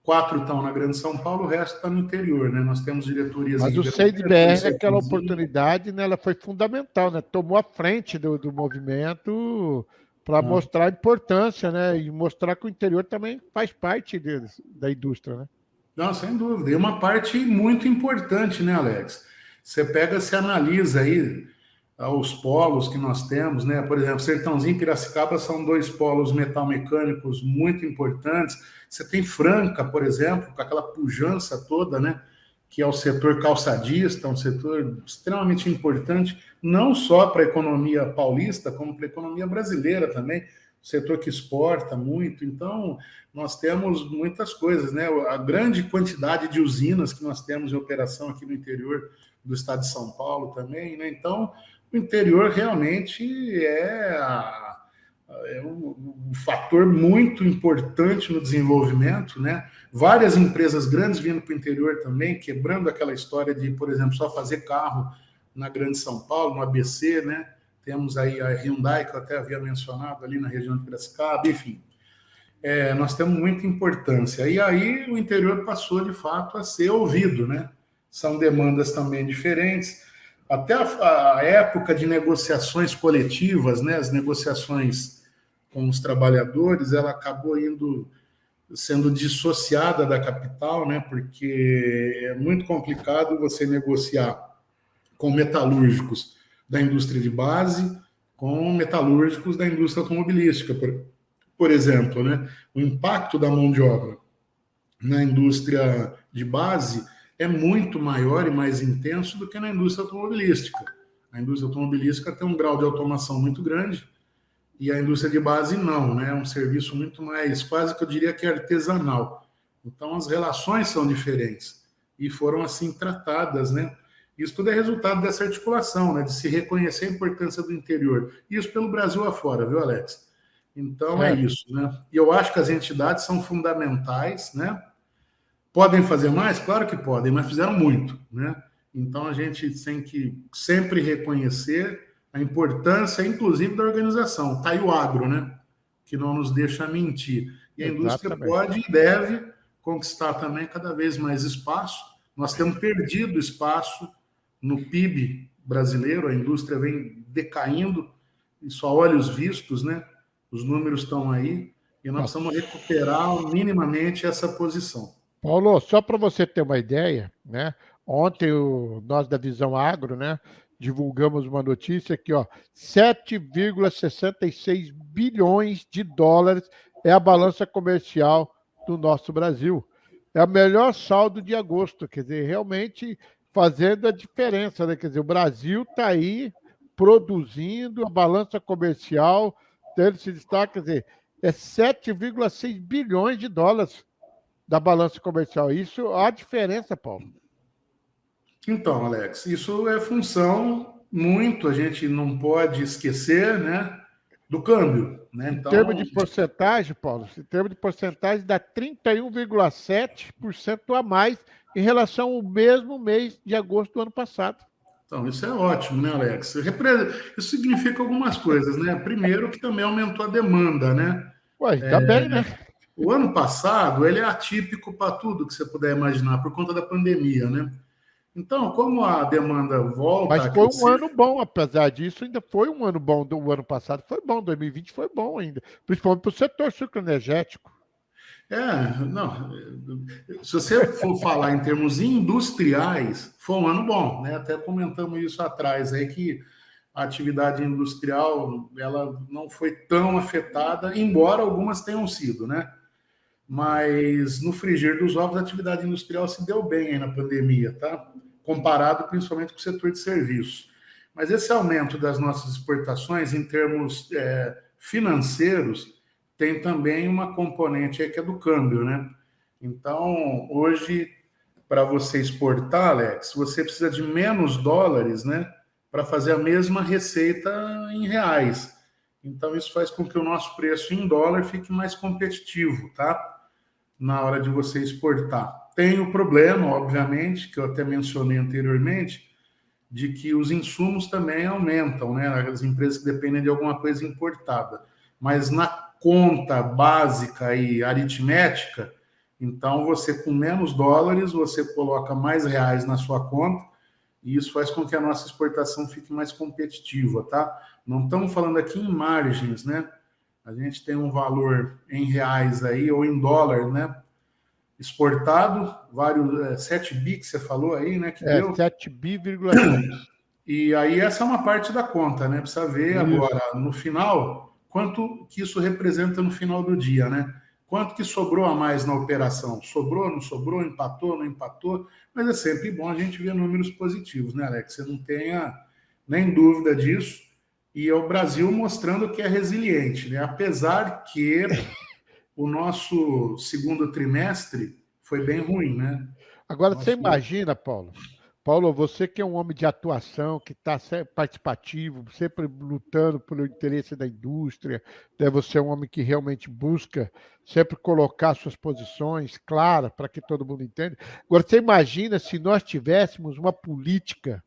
4 estão na Grande São Paulo, o resto está no interior, né? Nós temos diretorias em Mas o Ribeirão Preto, em CIDBR, aquela Sertãozinho. oportunidade, né, ela foi fundamental, né? Tomou a frente do movimento para mostrar a importância, né? E mostrar que o interior também faz parte da indústria, né? Não, sem dúvida. E uma parte muito importante, né, Alex? Você pega, se analisa aí os polos que nós temos, né? Por exemplo, Sertãozinho e Piracicaba são 2 polos metalmecânicos muito importantes. Você tem Franca, por exemplo, com aquela pujança toda, né? Que é o setor calçadista, um setor extremamente importante, não só para a economia paulista, como para a economia brasileira também, setor que exporta muito. Então, nós temos muitas coisas, né? A grande quantidade de usinas que nós temos em operação aqui no interior do estado de São Paulo também, né? Então, o interior realmente é um fator muito importante no desenvolvimento, né? Várias empresas grandes vindo para o interior também, quebrando aquela história de, por exemplo, só fazer carro na Grande São Paulo, no ABC, né? Temos aí a Hyundai, que eu até havia mencionado, ali na região de Piracicaba, enfim. Nós temos muita importância. E aí o interior passou, de fato, a ser ouvido, né? São demandas também diferentes. Até a época de negociações coletivas, né? As negociações com os trabalhadores, ela acabou sendo dissociada da capital, né? Porque é muito complicado você negociar com metalúrgicos da indústria de base com metalúrgicos da indústria automobilística, por exemplo, né? O impacto da mão de obra na indústria de base é muito maior e mais intenso do que na indústria automobilística. A indústria automobilística tem um grau de automação muito grande e a indústria de base não, né? É um serviço muito mais, quase que eu diria que artesanal. Então as relações são diferentes e foram assim tratadas, né? Isso tudo é resultado dessa articulação, né? De se reconhecer a importância do interior. Isso pelo Brasil afora, viu, Alex? Então é Certo. isso, né? E eu acho que as entidades são fundamentais, né? Podem fazer mais? Claro que podem, mas fizeram muito, né? Então a gente tem que sempre reconhecer a importância, inclusive, da organização. Está aí o agro, né? Que não nos deixa mentir. E a indústria Exatamente. pode e deve conquistar também cada vez mais espaço. Nós temos perdido espaço no PIB brasileiro, a indústria vem decaindo, e só olhos vistos, né? Os números estão aí, e nós Nossa. precisamos recuperar minimamente essa posição. Paulo, só para você ter uma ideia, né? Ontem nós da Visão Agro, né, divulgamos uma notícia que, ó, 7,66 bilhões de dólares é a balança comercial do nosso Brasil. É o melhor saldo de agosto, quer dizer, realmente fazendo a diferença, né? Quer dizer, o Brasil está aí produzindo a balança comercial, ele se destaca, quer dizer, é 7,6 bilhões de dólares da balança comercial. Isso há diferença, Paulo. Então, Alex, isso é função muito, a gente não pode esquecer, né? do câmbio, né? Em termos Então, de porcentagem, Paulo, em termos de porcentagem, dá 31,7% a mais em relação ao mesmo mês de agosto do ano passado. então, isso é ótimo, né, Alex? Isso significa algumas coisas, né? Primeiro, que também aumentou a demanda, né? Ué, ainda bem, né? O ano passado, ele é atípico para tudo que você puder imaginar, por conta da pandemia, né? Então, como a demanda volta Mas a foi um crescer, ano bom, apesar disso, ainda foi um ano bom. Do ano passado foi bom, 2020 foi bom ainda, principalmente para o setor sucroenergético. não, se você for falar em termos industriais, foi um ano bom, né? Até comentamos isso atrás aí que a atividade industrial ela não foi tão afetada, embora algumas tenham sido, né? Mas no frigir dos ovos a atividade industrial se deu bem aí na pandemia, tá? Comparado principalmente com o setor de serviços. Mas esse aumento das nossas exportações em termos financeiros tem também uma componente aí que é do câmbio, né? Então, hoje, para você exportar, Alex, você precisa de menos dólares, né? Para fazer a mesma receita em reais. Então, isso faz com que o nosso preço em dólar fique mais competitivo, tá? Na hora de você exportar. Tem o problema, obviamente, que eu até mencionei anteriormente, de que os insumos também aumentam, né? As empresas que dependem de alguma coisa importada. Mas na conta básica e aritmética, então você com menos dólares, você coloca mais reais na sua conta, e isso faz com que a nossa exportação fique mais competitiva, tá? Não estamos falando aqui em margens, né? A gente tem um valor em reais aí, ou em dólar, né? Exportado, vários 7 bi que você falou aí, né? Que É, deu. 7,6 bi. E aí essa é uma parte da conta, né? Precisa ver agora, Isso. no final, quanto que isso representa no final do dia, né? Quanto que sobrou a mais na operação? Sobrou, não sobrou, empatou, não empatou? Mas é sempre bom a gente ver números positivos, né, Alex? Você não tenha nem dúvida disso. E é o Brasil mostrando que é resiliente, né? Apesar que o nosso segundo trimestre foi bem ruim, né? Agora, você Nosso... imagina, Paulo? Paulo, você que é um homem de atuação, que está participativo, sempre lutando pelo interesse da indústria, né? Você é um homem que realmente busca sempre colocar suas posições claras para que todo mundo entenda. Agora, você imagina se nós tivéssemos uma política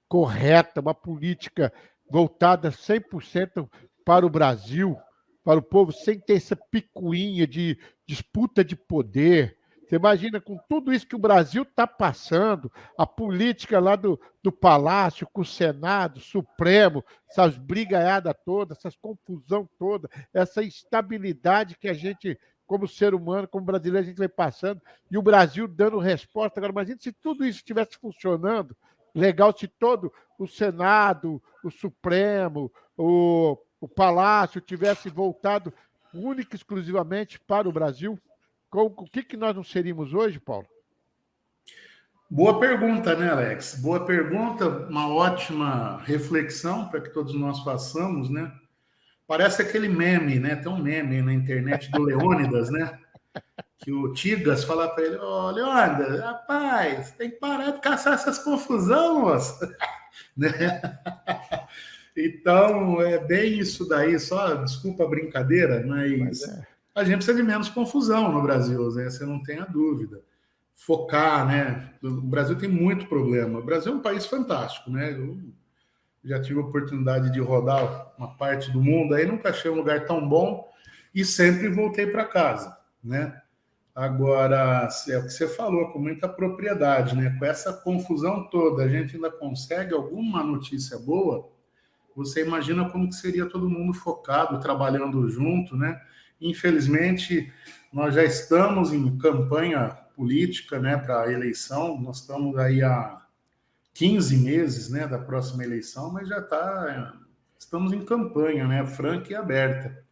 correta, uma política voltada 100% para o Brasil, para o povo, sem ter essa picuinha de disputa de poder. Você imagina com tudo isso que o Brasil está passando, a política lá do Palácio, com o Senado, Supremo, essas brigaiadas todas, essas confusão toda, essa instabilidade que a gente, como ser humano, como brasileiro, a gente vai passando, e o Brasil dando resposta. Agora, imagina se tudo isso estivesse funcionando, legal se todo o Senado, o Supremo, o Palácio tivesse voltado única e exclusivamente para o Brasil. O que nós não seríamos hoje, Paulo? Boa pergunta, né, Alex? Boa pergunta, uma ótima reflexão para que todos nós façamos, né? Parece aquele meme, né? Tem um meme na internet do Leônidas, né? Que o Tigas fala para ele: Ô, Leônidas, rapaz, tem que parar de caçar essas confusão, moço. Né? Então, é bem isso daí, só desculpa a brincadeira, Mas mas é. a gente precisa de menos confusão no Brasil, né? Você não tem a dúvida. Focar, né? O Brasil tem muito problema. O Brasil é um país fantástico, né? Eu já tive a oportunidade de rodar uma parte do mundo, aí nunca achei um lugar tão bom e sempre voltei para casa, né? Agora, é o que você falou com muita propriedade, né? Com essa confusão toda, a gente ainda consegue alguma notícia boa. Você imagina como que seria todo mundo focado, trabalhando junto, né? Infelizmente, nós já estamos em campanha política, né, para a eleição. Nós estamos aí há 15 meses, né, da próxima eleição, mas estamos em campanha, né, franca e aberta.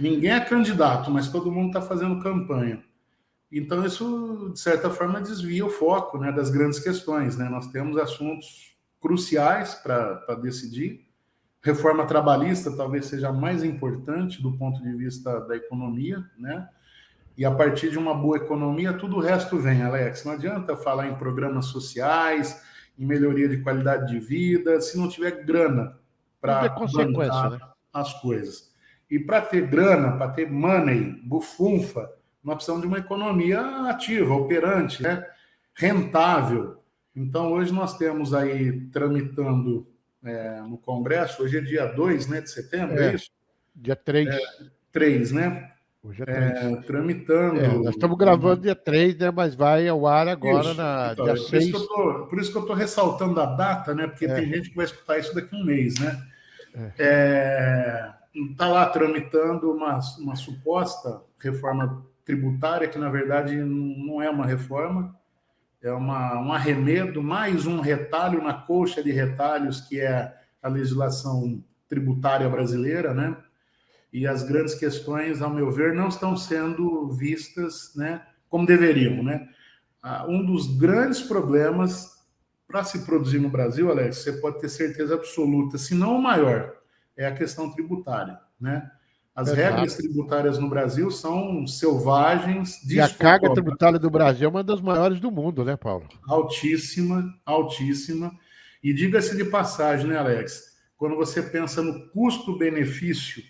Ninguém é candidato, mas todo mundo está fazendo campanha. Então, isso, de certa forma, desvia o foco, né, das grandes questões, né? Nós temos assuntos cruciais para decidir. Reforma trabalhista talvez seja a mais importante do ponto de vista da economia, né? E a partir de uma boa economia, tudo o resto vem, Alex. Não adianta falar em programas sociais, em melhoria de qualidade de vida, se não tiver grana Tudo é para consequência, bancar né? as coisas. E para ter grana, para ter money, bufunfa, nós precisamos de uma economia ativa, operante, né? Rentável. Então, hoje nós temos aí tramitando no Congresso, hoje é dia 2, né, de setembro, é isso? Dia 3. 3, né? Hoje é 3. Tramitando. Nós estamos gravando dia 3, né? Mas vai ao ar agora Isso. na Então, dia por isso 6. por isso que eu estou ressaltando a data, né? Porque tem gente que vai escutar isso daqui a um mês, né? Está lá tramitando uma suposta reforma tributária, que na verdade não é uma reforma, é um arremedo, mais um retalho na colcha de retalhos que é a legislação tributária brasileira, né? E as grandes questões, ao meu ver, não estão sendo vistas, né, como deveriam, né? Um dos grandes problemas para se produzir no Brasil, Alex, você pode ter certeza absoluta, se não o maior, é a questão tributária, né? As regras tributárias no Brasil são selvagens, E a carga tributária do Brasil é uma das maiores do mundo, né, Paulo? Altíssima, altíssima. E diga-se de passagem, né, Alex? Quando você pensa no custo-benefício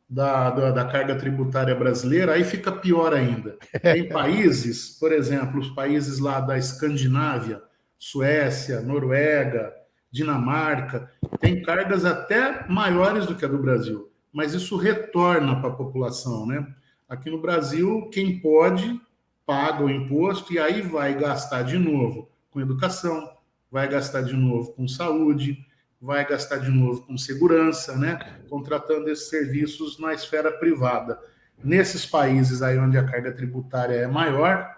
da carga tributária brasileira, aí fica pior ainda. Tem países, por exemplo, os países lá da Escandinávia, Suécia, Noruega, Dinamarca, tem cargas até maiores do que a do Brasil, mas isso retorna para a população, né? Aqui no Brasil, quem pode paga o imposto e aí vai gastar de novo com educação, vai gastar de novo com saúde, vai gastar de novo com segurança, né? Contratando esses serviços na esfera privada. Nesses países aí onde a carga tributária é maior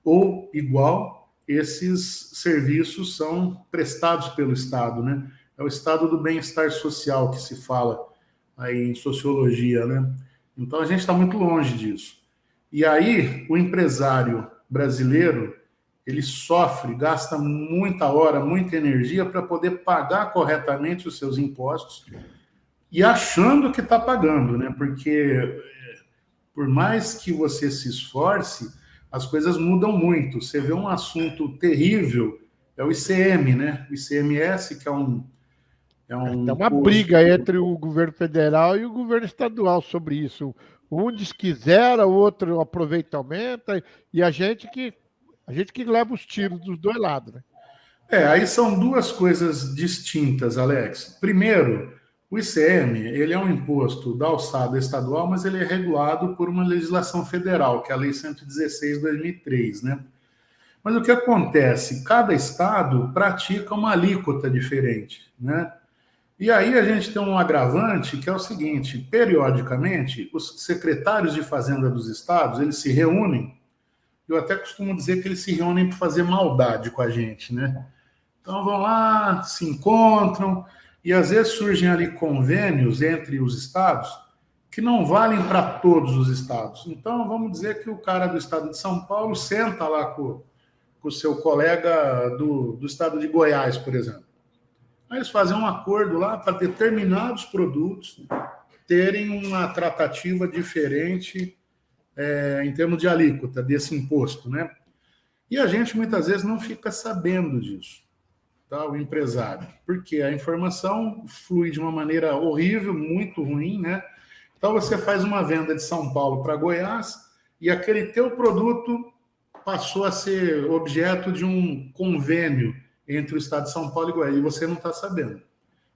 ou igual, esses serviços são prestados pelo Estado, né? É o estado do bem-estar social que se fala aí em sociologia, né? Então a gente está muito longe disso. E aí o empresário brasileiro ele sofre, gasta muita hora, muita energia para poder pagar corretamente os seus impostos e achando que está pagando, né? Porque por mais que você se esforce, as coisas mudam muito. Você vê um assunto terrível, é o ICM, né? O ICMS, que é um Tem uma imposto. briga entre o governo federal e o governo estadual sobre isso. Um diz que zera, o outro aproveita e aumenta, e a gente que leva os tiros dos dois lados, né? Aí são duas coisas distintas, Alex. Primeiro, o ICM, ele é um imposto da alçada estadual, mas ele é regulado por uma legislação federal, que é a Lei 116 de 2003, né? Mas o que acontece? Cada estado pratica uma alíquota diferente, né? E aí a gente tem um agravante que é o seguinte, periodicamente, os secretários de Fazenda dos estados, eles se reúnem, eu até costumo dizer que eles se reúnem para fazer maldade com a gente, né? Então vão lá, se encontram, e às vezes surgem ali convênios entre os estados que não valem para todos os estados. Então vamos dizer que o cara do estado de São Paulo senta lá com o seu colega do estado de Goiás, por exemplo. Aí eles fazem um acordo lá para determinados produtos terem uma tratativa diferente em termos de alíquota desse imposto, né? E a gente muitas vezes não fica sabendo disso, tá? O empresário, porque a informação flui de uma maneira horrível, muito ruim, né? Então você faz uma venda de São Paulo para Goiás e aquele teu produto passou a ser objeto de um convênio entre o estado de São Paulo e Goiás, e você não está sabendo.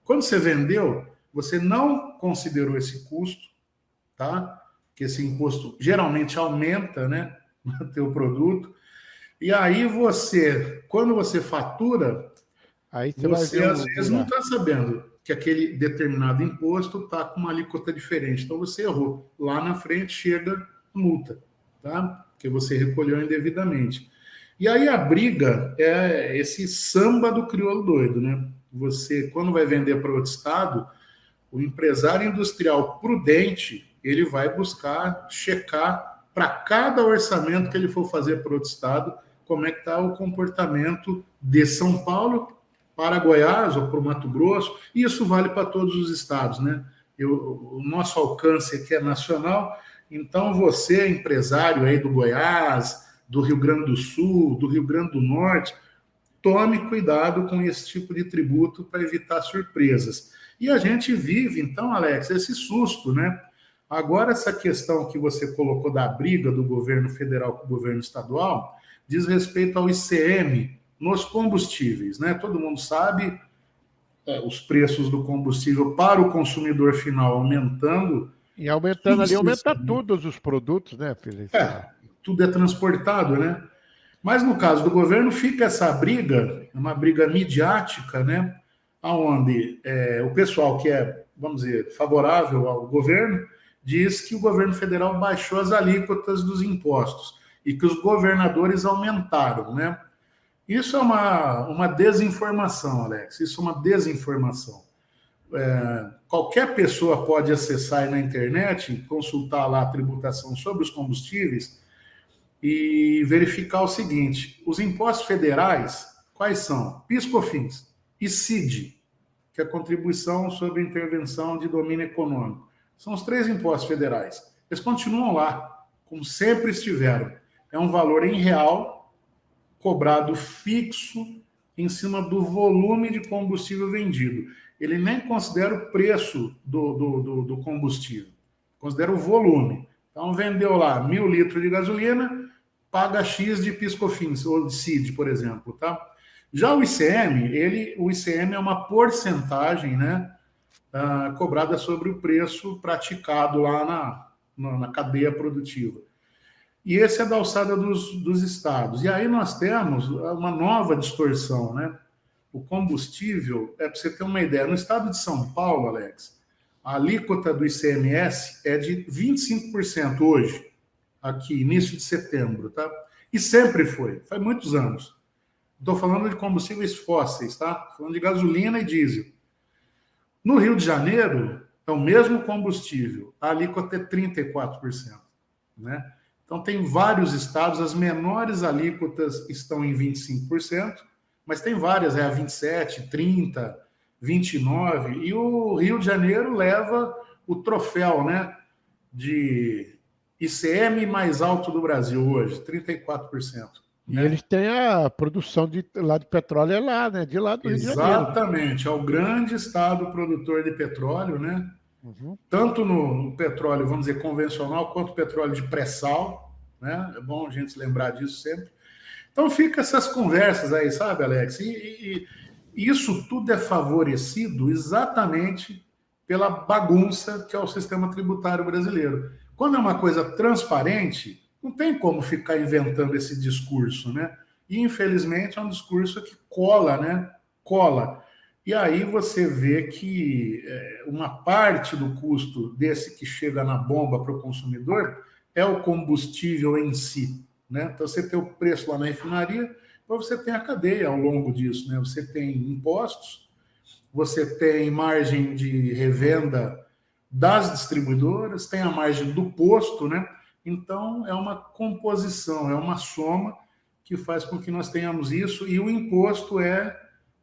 Quando você vendeu, você não considerou esse custo, tá? Que esse imposto geralmente aumenta, né, no teu produto. E aí você, quando você fatura, Aí você vai você ver às vezes não está sabendo que aquele determinado imposto está com uma alíquota diferente. Então você errou. Lá na frente chega a multa, tá? Porque você recolheu indevidamente. E aí a briga é esse samba do crioulo doido, né? Você, quando vai vender para outro estado, o empresário industrial prudente, ele vai buscar checar para cada orçamento que ele for fazer para outro estado, como é que está o comportamento de São Paulo para Goiás ou para o Mato Grosso, e isso vale para todos os estados, né? O nosso alcance aqui é nacional, então você, empresário aí do Goiás, do Rio Grande do Sul, do Rio Grande do Norte, tome cuidado com esse tipo de tributo para evitar surpresas. E a gente vive, então, Alex, esse susto, né? Agora, essa questão que você colocou da briga do governo federal com o governo estadual diz respeito ao ICM nos combustíveis, né? Todo mundo sabe, os preços do combustível para o consumidor final aumentando E aumentando ali, aumenta sucessivamente. todos os produtos, né, Feliciano? Tudo é transportado, né? Mas no caso do governo fica essa briga, uma briga midiática, né? Onde o pessoal que é, vamos dizer, favorável ao governo diz que o governo federal baixou as alíquotas dos impostos e que os governadores aumentaram, né? Isso é uma desinformação, Alex. Isso é uma desinformação. Qualquer pessoa pode acessar aí na internet, consultar lá a tributação sobre os combustíveis e verificar o seguinte: os impostos federais, quais são? PIS/COFINS e CID, que é a Contribuição sobre Intervenção de Domínio Econômico. São os 3 impostos federais. Eles continuam lá, como sempre estiveram. É um valor em real, cobrado fixo, em cima do volume de combustível vendido. Ele nem considera o preço do combustível, considera o volume. Então, vendeu lá 1.000 litros de gasolina, paga X de PIS/COFINS, ou de CID, por exemplo, tá? Já o ICM, o ICM é uma porcentagem, né, cobrada sobre o preço praticado lá na cadeia produtiva. E esse é da alçada dos estados. E aí nós temos uma nova distorção, né? O combustível, para você ter uma ideia, no estado de São Paulo, Alex, a alíquota do ICMS é de 25% hoje, aqui, início de setembro, tá? E sempre foi, faz muitos anos. Estou falando de combustíveis fósseis, tá? Falando de gasolina e diesel. No Rio de Janeiro, é o mesmo combustível, a alíquota é 34%, né? Então, tem vários estados, as menores alíquotas estão em 25%, mas tem várias, a 27%, 30%, 29%, e o Rio de Janeiro leva o troféu, né, de ICM mais alto do Brasil hoje, 34%. E Né? eles têm a produção lá de petróleo é lá, né? De lá do Rio de Janeiro. Exatamente, é o grande estado produtor de petróleo, né? Uhum. Tanto no petróleo, vamos dizer, convencional, quanto petróleo de pré-sal, né? É bom a gente se lembrar disso sempre. Então fica essas conversas aí, sabe, Alex? E isso tudo é favorecido exatamente pela bagunça que é o sistema tributário brasileiro. Quando é uma coisa transparente, não tem como ficar inventando esse discurso, né? E infelizmente é um discurso que cola, né? Cola. E aí você vê que uma parte do custo desse que chega na bomba para o consumidor é o combustível em si, né? Então você tem o preço lá na refinaria, mas você tem a cadeia ao longo disso, né? Você tem impostos, você tem margem de revenda das distribuidoras, tem a margem do posto, né? Então é uma composição, é uma soma que faz com que nós tenhamos isso, e o imposto é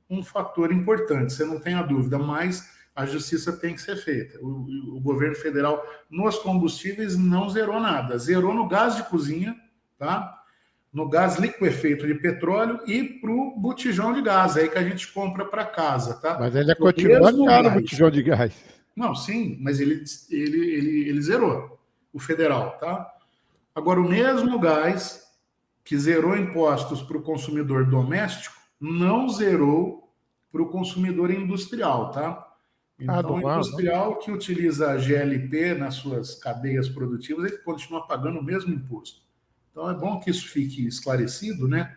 um fator importante, você não tem a dúvida, mas a justiça tem que ser feita. O governo federal nos combustíveis não zerou nada, zerou no gás de cozinha, tá? No gás liquefeito de petróleo e para o botijão de gás, aí que a gente compra para casa, tá? Mas ainda O continua mesmo caro o gás. botijão de gás. Não, sim, mas ele zerou, o federal, tá? Agora, o mesmo gás que zerou impostos para o consumidor doméstico não zerou para o consumidor industrial, tá? Então, o Não. industrial que utiliza a GLP nas suas cadeias produtivas, ele continua pagando o mesmo imposto. Então, é bom que isso fique esclarecido, né?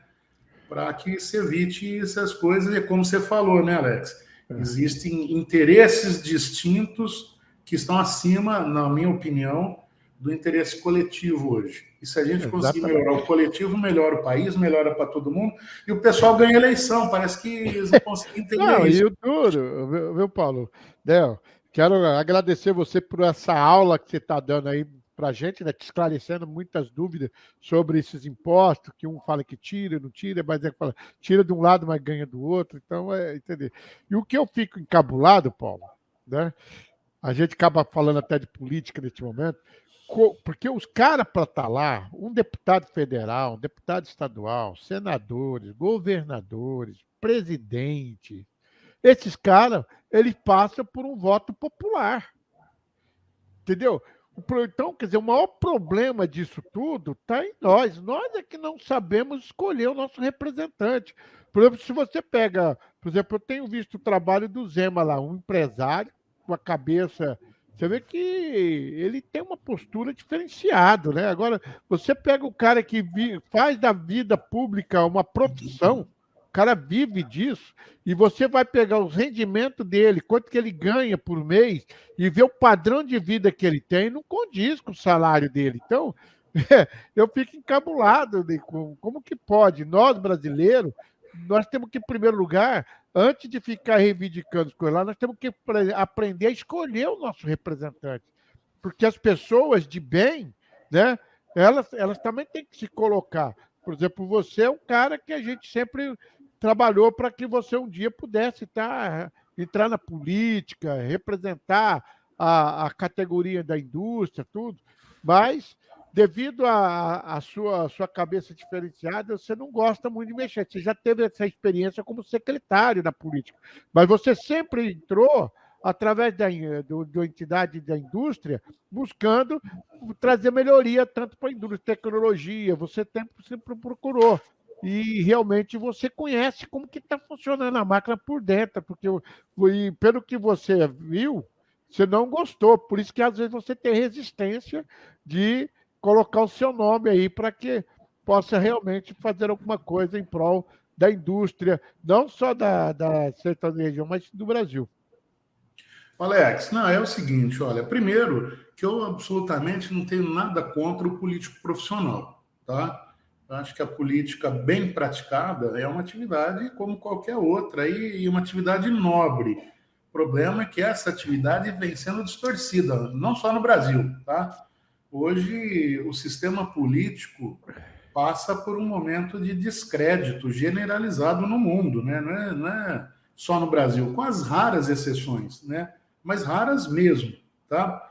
Para que se evite essas coisas. E como você falou, né, Alex? Existem interesses distintos que estão acima, na minha opinião, do interesse coletivo hoje. E se a gente conseguir melhorar o coletivo, melhora o país, melhora para todo mundo, e o pessoal ganha eleição. Parece que eles não conseguem entender Não, isso. e o duro, viu, Paulo? Del, quero agradecer você por essa aula que você está dando aí para a gente, né, te esclarecendo muitas dúvidas sobre esses impostos, que um fala que tira, não tira, mas é que fala, tira de um lado, mas ganha do outro. Então, entender. E o que eu fico encabulado, Paulo, né? A gente acaba falando até de política neste momento, porque os caras para estar lá, um deputado federal, um deputado estadual, senadores, governadores, presidente, Esses caras, eles passam por um voto popular. Entendeu? Então, quer dizer, o maior problema disso tudo está em nós. Nós é que não sabemos escolher o nosso representante. Por exemplo, se você pega, por exemplo, eu tenho visto o trabalho do Zema lá, um empresário com a cabeça. Você vê que ele tem uma postura diferenciada, né? Agora, você pega o cara que faz da vida pública uma profissão, o cara vive disso, e você vai pegar os rendimentos dele, quanto que ele ganha por mês, e ver o padrão de vida que ele tem, não condiz com o salário dele. Então, eu fico encabulado com como que pode. Nós, brasileiros, nós temos que, em primeiro lugar, antes de ficar reivindicando as coisas lá, nós temos que aprender a escolher o nosso representante. Porque as pessoas de bem, né, elas também têm que se colocar. Por exemplo, você é um cara que a gente sempre trabalhou para que você um dia pudesse entrar na política, representar a categoria da indústria, tudo, mas devido à sua cabeça diferenciada, você não gosta muito de mexer. Você já teve essa experiência como secretário da política, mas você sempre entrou através da entidade da indústria, buscando trazer melhoria tanto para a indústria, tecnologia, você sempre procurou. E realmente você conhece como que está funcionando a máquina por dentro, porque pelo que você viu, você não gostou, por isso que às vezes você tem resistência de colocar o seu nome aí para que possa realmente fazer alguma coisa em prol da indústria, não só da sertaneja, mas do Brasil. Alex, não, é o seguinte, olha, primeiro que eu absolutamente não tenho nada contra o político profissional, tá? Eu acho que a política bem praticada é uma atividade como qualquer outra e uma atividade nobre. O problema é que essa atividade vem sendo distorcida, não só no Brasil, tá? Hoje o sistema político passa por um momento de descrédito generalizado no mundo, né? Não é só no Brasil, com as raras exceções, né? Mas raras mesmo, tá?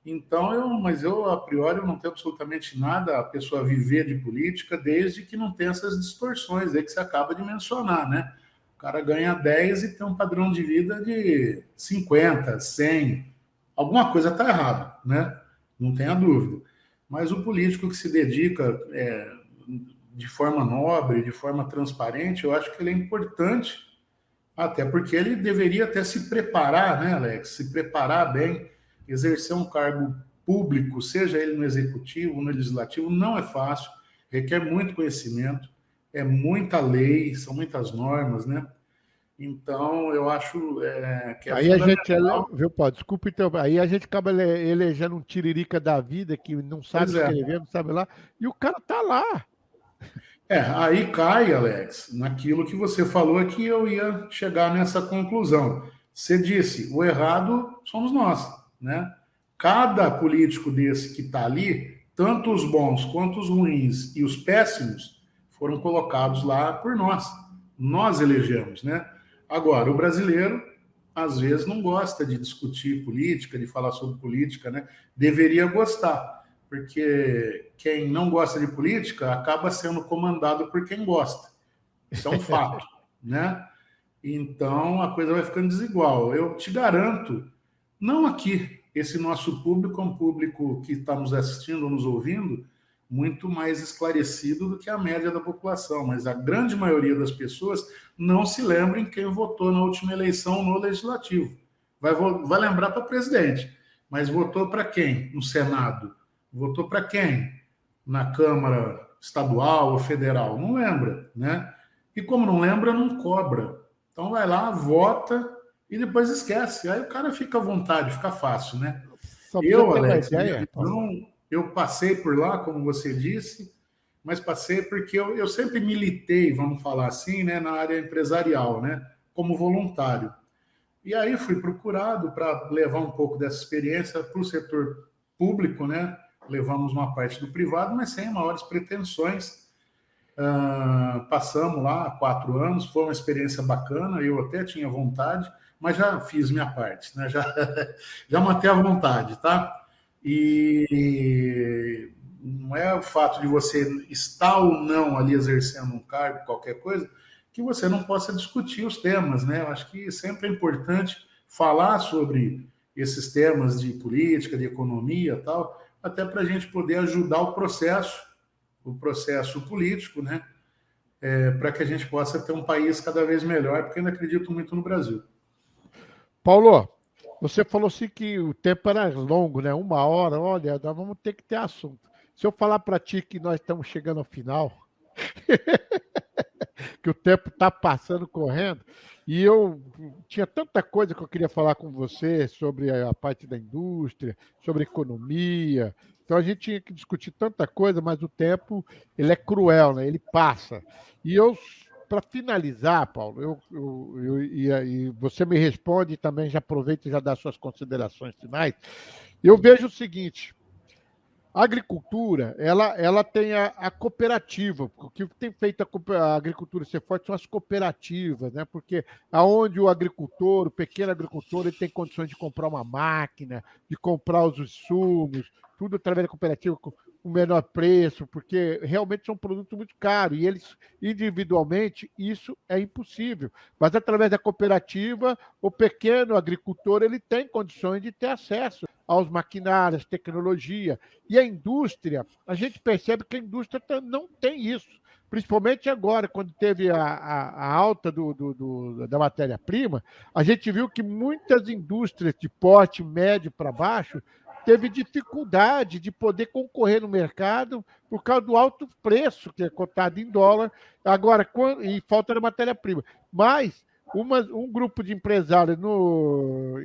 Então, mas eu, a priori, eu não tenho absolutamente nada a pessoa viver de política, desde que não tenha essas distorções aí que você acaba de mencionar, né? O cara ganha 10 e tem um padrão de vida de 50, 100. Alguma coisa está errada, né? Não tenha dúvida. Mas o político que se dedica de forma nobre, de forma transparente, eu acho que ele é importante, até porque ele deveria até se preparar, né, Alex? Se preparar bem, exercer um cargo público, seja ele no executivo, no legislativo, não é fácil, requer muito conhecimento, é muita lei, são muitas normas, né? Então, eu acho que é Aí a gente, fundamental. viu, pô, desculpa então, aí a gente acaba elegendo um tiririca da vida que não sabe Pois é. escrever, não sabe lá, e o cara tá lá. Aí cai, Alex, naquilo que você falou que eu ia chegar nessa conclusão. Você disse, o errado somos nós, né? Cada político desse que está ali, tanto os bons quanto os ruins e os péssimos, foram colocados lá por nós. Nós elegemos, né? Agora, o brasileiro, às vezes, não gosta de discutir política, de falar sobre política, né? Deveria gostar, porque quem não gosta de política acaba sendo comandado por quem gosta. Isso é um fato, né? Então a coisa vai ficando desigual. Eu te garanto, não aqui, esse nosso público é um público que está nos assistindo, nos ouvindo, muito mais esclarecido do que a média da população, mas a grande maioria das pessoas não se lembra em quem votou na última eleição no Legislativo. Vai lembrar para presidente, mas votou para quem no Senado? Votou para quem na Câmara Estadual ou Federal? Não lembra, né? E como não lembra, não cobra. Então vai lá, vota e depois esquece. Aí o cara fica à vontade, fica fácil, né? Só pra você Eu, ter uma Alex, minha ideia, pô. visão, eu passei por lá, como você disse, mas passei porque eu sempre militei, vamos falar assim, né, na área empresarial, né, como voluntário. E aí fui procurado para levar um pouco dessa experiência para o setor público, né? Levamos uma parte do privado, mas sem maiores pretensões. Passamos lá há 4 anos, foi uma experiência bacana, eu até tinha vontade, mas já fiz minha parte, né? Já matei a vontade, tá? E não é o fato de você estar ou não ali exercendo um cargo, qualquer coisa, que você não possa discutir os temas, né? Eu acho que sempre é importante falar sobre esses temas de política, de economia e tal, até para a gente poder ajudar o processo político, né? Para que a gente possa ter um país cada vez melhor, porque eu ainda acredito muito no Brasil. Paulo, você falou assim que o tempo era longo, né? 1 hora, olha, nós vamos ter que ter assunto. Se eu falar para ti que nós estamos chegando ao final, que o tempo está passando correndo, e eu tinha tanta coisa que eu queria falar com você sobre a parte da indústria, sobre economia. Então a gente tinha que discutir tanta coisa, mas o tempo ele é cruel, né? Ele passa. E eu, para finalizar, Paulo, e você me responde e também já aproveita e já dá suas considerações finais. Eu vejo o seguinte: a agricultura, ela tem a cooperativa. O que tem feito a agricultura ser forte são as cooperativas, né? Porque aonde o agricultor, o pequeno agricultor, ele tem condições de comprar uma máquina, de comprar os insumos, tudo através da cooperativa com o menor preço, porque realmente são produtos muito caros e eles individualmente isso é impossível. Mas através da cooperativa, o pequeno agricultor ele tem condições de ter acesso aos maquinários, tecnologia. E a indústria, a gente percebe que a indústria não tem isso. Principalmente agora, quando teve a alta da matéria-prima, a gente viu que muitas indústrias de porte médio para baixo teve dificuldade de poder concorrer no mercado por causa do alto preço, que é cotado em dólar, agora, e falta de matéria-prima. Mas um grupo de empresários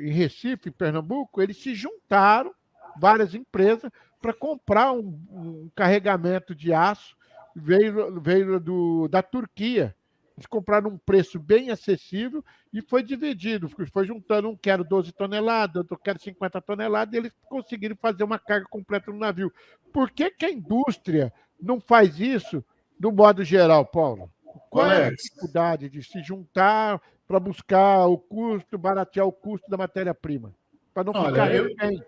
em Recife, em Pernambuco, eles se juntaram, várias empresas, para comprar um carregamento de aço, veio da Turquia. Eles compraram um preço bem acessível e foi dividido. Foi juntando, um quer 12 toneladas, outro quer 50 toneladas, e eles conseguiram fazer uma carga completa no navio. Por que, que a indústria não faz isso no modo geral, Paulo? Qual é a Alex, dificuldade de se juntar para buscar o custo, baratear o custo da matéria-prima? Para não ficar olha, refém.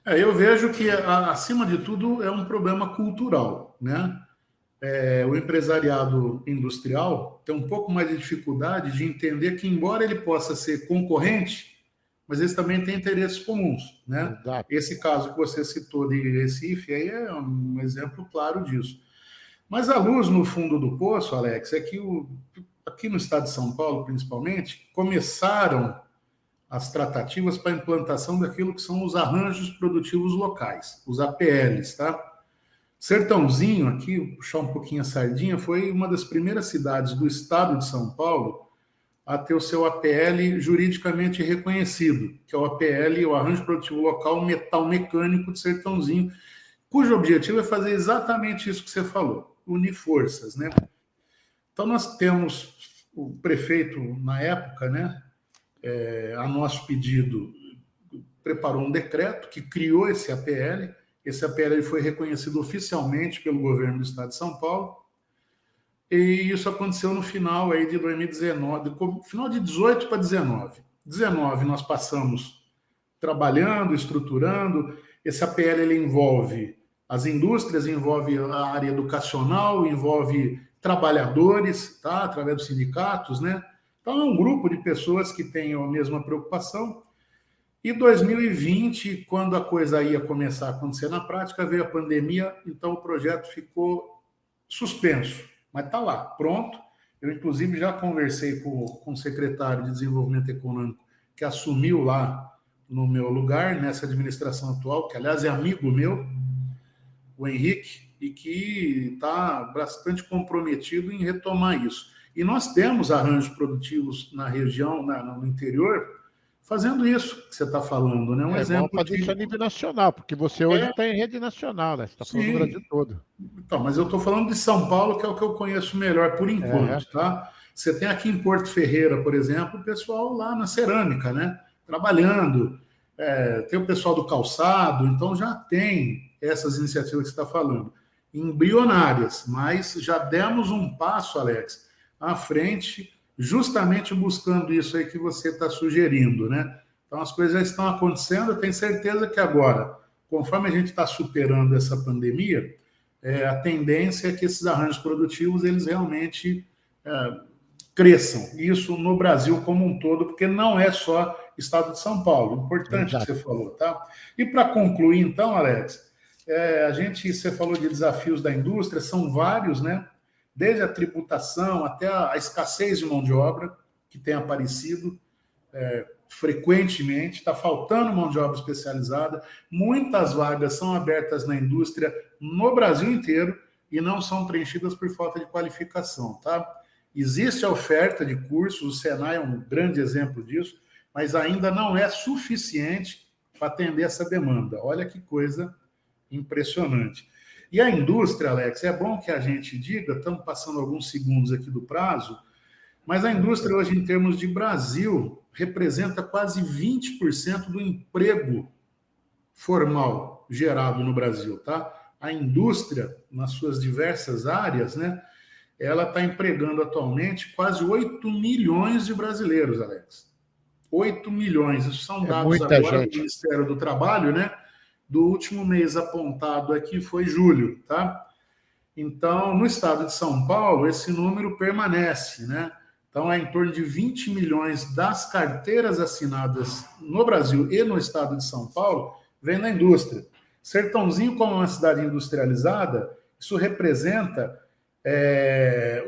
eu vejo que, acima de tudo, é um problema cultural, né? O empresariado industrial tem um pouco mais de dificuldade de entender que, embora ele possa ser concorrente, mas eles também têm interesses comuns, né? Exato. Esse caso que você citou de Recife aí é um exemplo claro disso. Mas a luz no fundo do poço, Alex, é que aqui no estado de São Paulo, principalmente, começaram as tratativas para a implantação daquilo que são os arranjos produtivos locais, os APLs, tá? Sertãozinho, aqui, puxar um pouquinho a sardinha, foi uma das primeiras cidades do estado de São Paulo a ter o seu APL juridicamente reconhecido, que é o APL, o Arranjo Produtivo Local Metal Mecânico de Sertãozinho, cujo objetivo é fazer exatamente isso que você falou, unir forças, né? Então nós temos o prefeito na época, né, a nosso pedido, preparou um decreto que criou esse APL. Esse APL foi reconhecido oficialmente pelo governo do estado de São Paulo. E isso aconteceu no final aí de 2019, final de 18 para 19. 19 nós passamos trabalhando, estruturando. Esse APL ele envolve as indústrias, envolve a área educacional, envolve trabalhadores, tá? Através dos sindicatos, né? Então é um grupo de pessoas que têm a mesma preocupação. E 2020, quando a coisa ia começar a acontecer na prática, veio a pandemia, então o projeto ficou suspenso. Mas está lá, pronto. Eu, inclusive, já conversei com o secretário de Desenvolvimento Econômico, que assumiu lá no meu lugar, nessa administração atual, que, aliás, é amigo meu, o Henrique, e que está bastante comprometido em retomar isso. E nós temos arranjos produtivos na região, no interior, fazendo isso que você está falando, né? Um Vamos exemplo fazer isso a nível nacional, porque você hoje está em rede nacional, né? Você está falando do Sim. Brasil todo. Então, mas eu estou falando de São Paulo, que é o que eu conheço melhor por É, enquanto, tá? Você tem aqui em Porto Ferreira, por exemplo, o pessoal lá na cerâmica, né? Trabalhando. Tem o pessoal do calçado, então já tem essas iniciativas que você está falando. Embrionárias, mas já demos um passo, Alex, à frente, justamente buscando isso aí que você está sugerindo, né? Então as coisas já estão acontecendo, eu tenho certeza que agora, conforme a gente está superando essa pandemia, a tendência é que esses arranjos produtivos eles realmente cresçam. Isso no Brasil como um todo, porque não é só estado de São Paulo. Importante que você falou, tá? E para concluir, então, Alex, você falou de desafios da indústria, são vários, né? Desde a tributação até a escassez de mão de obra, que tem aparecido frequentemente, está faltando mão de obra especializada, muitas vagas são abertas na indústria no Brasil inteiro e não são preenchidas por falta de qualificação, tá? Existe a oferta de cursos, o Senai é um grande exemplo disso, mas ainda não é suficiente para atender essa demanda. Olha que coisa impressionante. E a indústria, Alex, é bom que a gente diga, estamos passando alguns segundos aqui do prazo, mas a indústria hoje, em termos de Brasil, representa quase 20% do emprego formal gerado no Brasil, tá? A indústria, nas suas diversas áreas, né, ela está empregando atualmente quase 8 milhões de brasileiros, Alex. 8 milhões, isso são dados agora do Ministério do Trabalho, né? Do último mês apontado aqui foi julho, tá? Então, no estado de São Paulo, esse número permanece, né? Então, é em torno de 20 milhões das carteiras assinadas no Brasil e no estado de São Paulo vem da indústria. Sertãozinho, como uma cidade industrializada, isso representa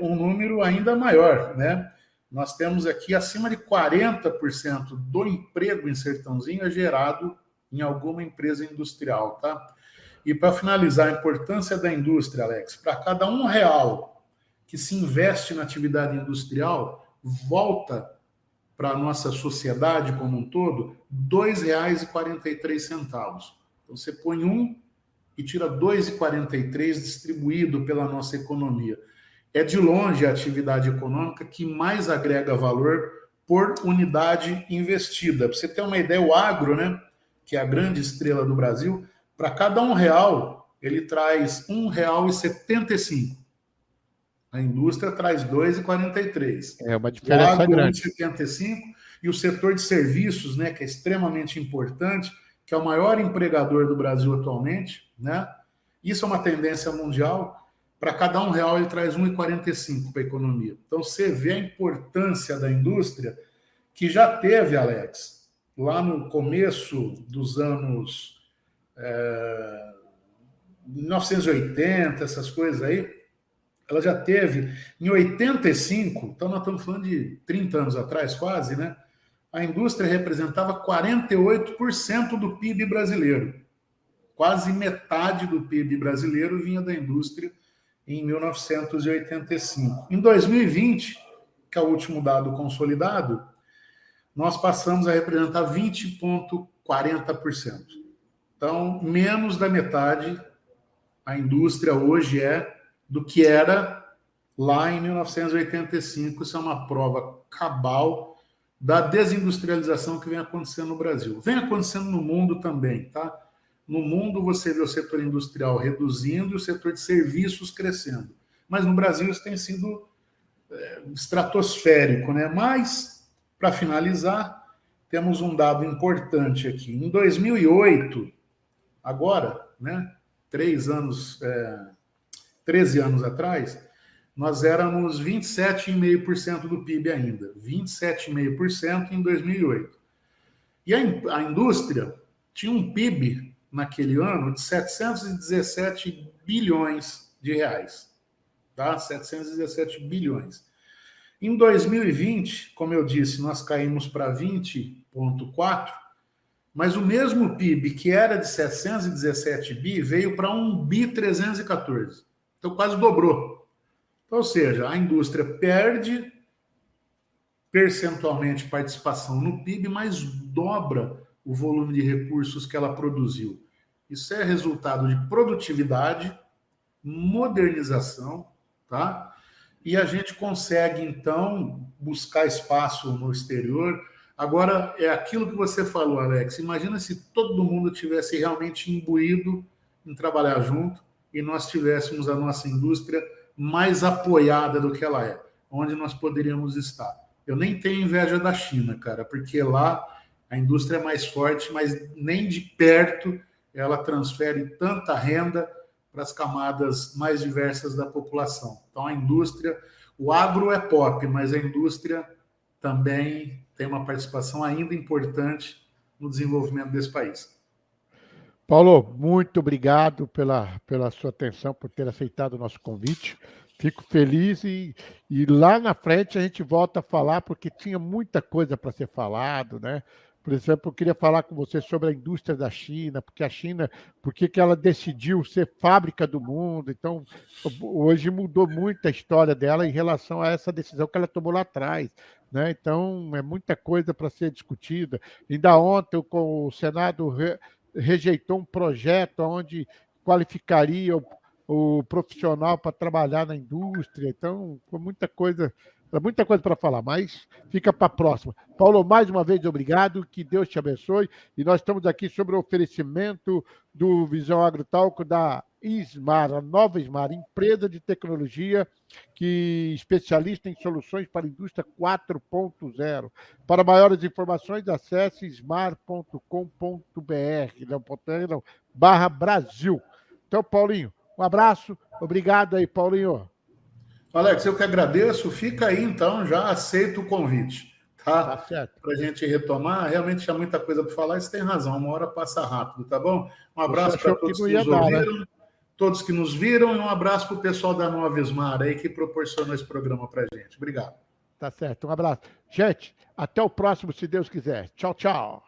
um número ainda maior, né? Nós temos aqui acima de 40% do emprego em Sertãozinho é gerado em alguma empresa industrial, tá? E para finalizar, a importância da indústria, Alex, para cada R$ 1 que se investe na atividade industrial, volta para a nossa sociedade como um todo R$ 2,43. Então, você põe e tira R$ 2,43 distribuído pela nossa economia. É de longe a atividade econômica que mais agrega valor por unidade investida. Para você ter uma ideia, o agro, né, que é a grande estrela do Brasil, para cada R$ 1, ele traz R$ 1,75. A indústria traz R$ 2,43. É uma diferença o agro, grande. 1,75. E o setor de serviços, né, que é extremamente importante, que é o maior empregador do Brasil atualmente, né? Isso é uma tendência mundial. Para cada R$ 1, ele traz R$ 1,45 para a economia. Então, você vê a importância da indústria, que já teve, Alex, lá no começo dos anos 1980, essas coisas aí, ela já teve, em 85, então nós estamos falando de 30 anos atrás quase, né? A indústria representava 48% do PIB brasileiro. Quase metade do PIB brasileiro vinha da indústria em 1985. Em 2020, que é o último dado consolidado, nós passamos a representar 20,40%. Então, menos da metade a indústria hoje do que era lá em 1985. Isso é uma prova cabal da desindustrialização que vem acontecendo no Brasil. Vem acontecendo no mundo também, tá? No mundo você vê o setor industrial reduzindo e o setor de serviços crescendo. Mas no Brasil isso tem sido estratosférico, né? Mas, para finalizar, temos um dado importante aqui. Em 2008, agora, né? 13 anos atrás, nós éramos 27,5% do PIB ainda. 27,5% em 2008. E a indústria tinha um PIB naquele ano de 717 bilhões de reais. Tá? 717 bilhões. Em 2020, como eu disse, nós caímos para 20,4, mas o mesmo PIB que era de 717 bi veio para 1,314 bi. Então quase dobrou. Ou seja, a indústria perde percentualmente participação no PIB, mas dobra o volume de recursos que ela produziu. Isso é resultado de produtividade, modernização, tá? E a gente consegue, então, buscar espaço no exterior. Agora, é aquilo que você falou, Alex. Imagina se todo mundo tivesse realmente imbuído em trabalhar junto e nós tivéssemos a nossa indústria mais apoiada do que ela é, onde nós poderíamos estar. Eu nem tenho inveja da China, cara, porque lá a indústria é mais forte, mas nem de perto ela transfere tanta renda, para as camadas mais diversas da população. Então, a indústria, o agro é pop, mas a indústria também tem uma participação ainda importante no desenvolvimento desse país. Paulo, muito obrigado pela sua atenção, por ter aceitado o nosso convite. Fico feliz e lá na frente a gente volta a falar, porque tinha muita coisa para ser falado, né? Por exemplo, eu queria falar com você sobre a indústria da China, porque a China, por que ela decidiu ser fábrica do mundo? Então, hoje mudou muito a história dela em relação a essa decisão que ela tomou lá atrás, né? Então, é muita coisa para ser discutida. Ainda ontem, com o Senado rejeitou um projeto onde qualificaria o profissional para trabalhar na indústria. Então, foi muita coisa para falar, mas fica para a próxima. Paulo, mais uma vez, obrigado, que Deus te abençoe. E nós estamos aqui sobre o oferecimento do Visão Agrotalco da Ismar, a nova Ismar, empresa de tecnologia que especialista em soluções para a indústria 4.0. Para maiores informações, acesse smar.com.br, não, /Brasil. Então, Paulinho, um abraço, obrigado aí, Paulinho. Alex, eu que agradeço. Fica aí, então, já aceito o convite, tá? Tá certo. Para a gente retomar. Realmente tinha muita coisa para falar, e você tem razão, uma hora passa rápido, tá bom? Um abraço para todos que nos ouviram, todos que nos viram, e um abraço para o pessoal da Nova Ismar aí que proporcionou esse programa para a gente. Obrigado. Tá certo, um abraço. Gente, até o próximo, se Deus quiser. Tchau, tchau.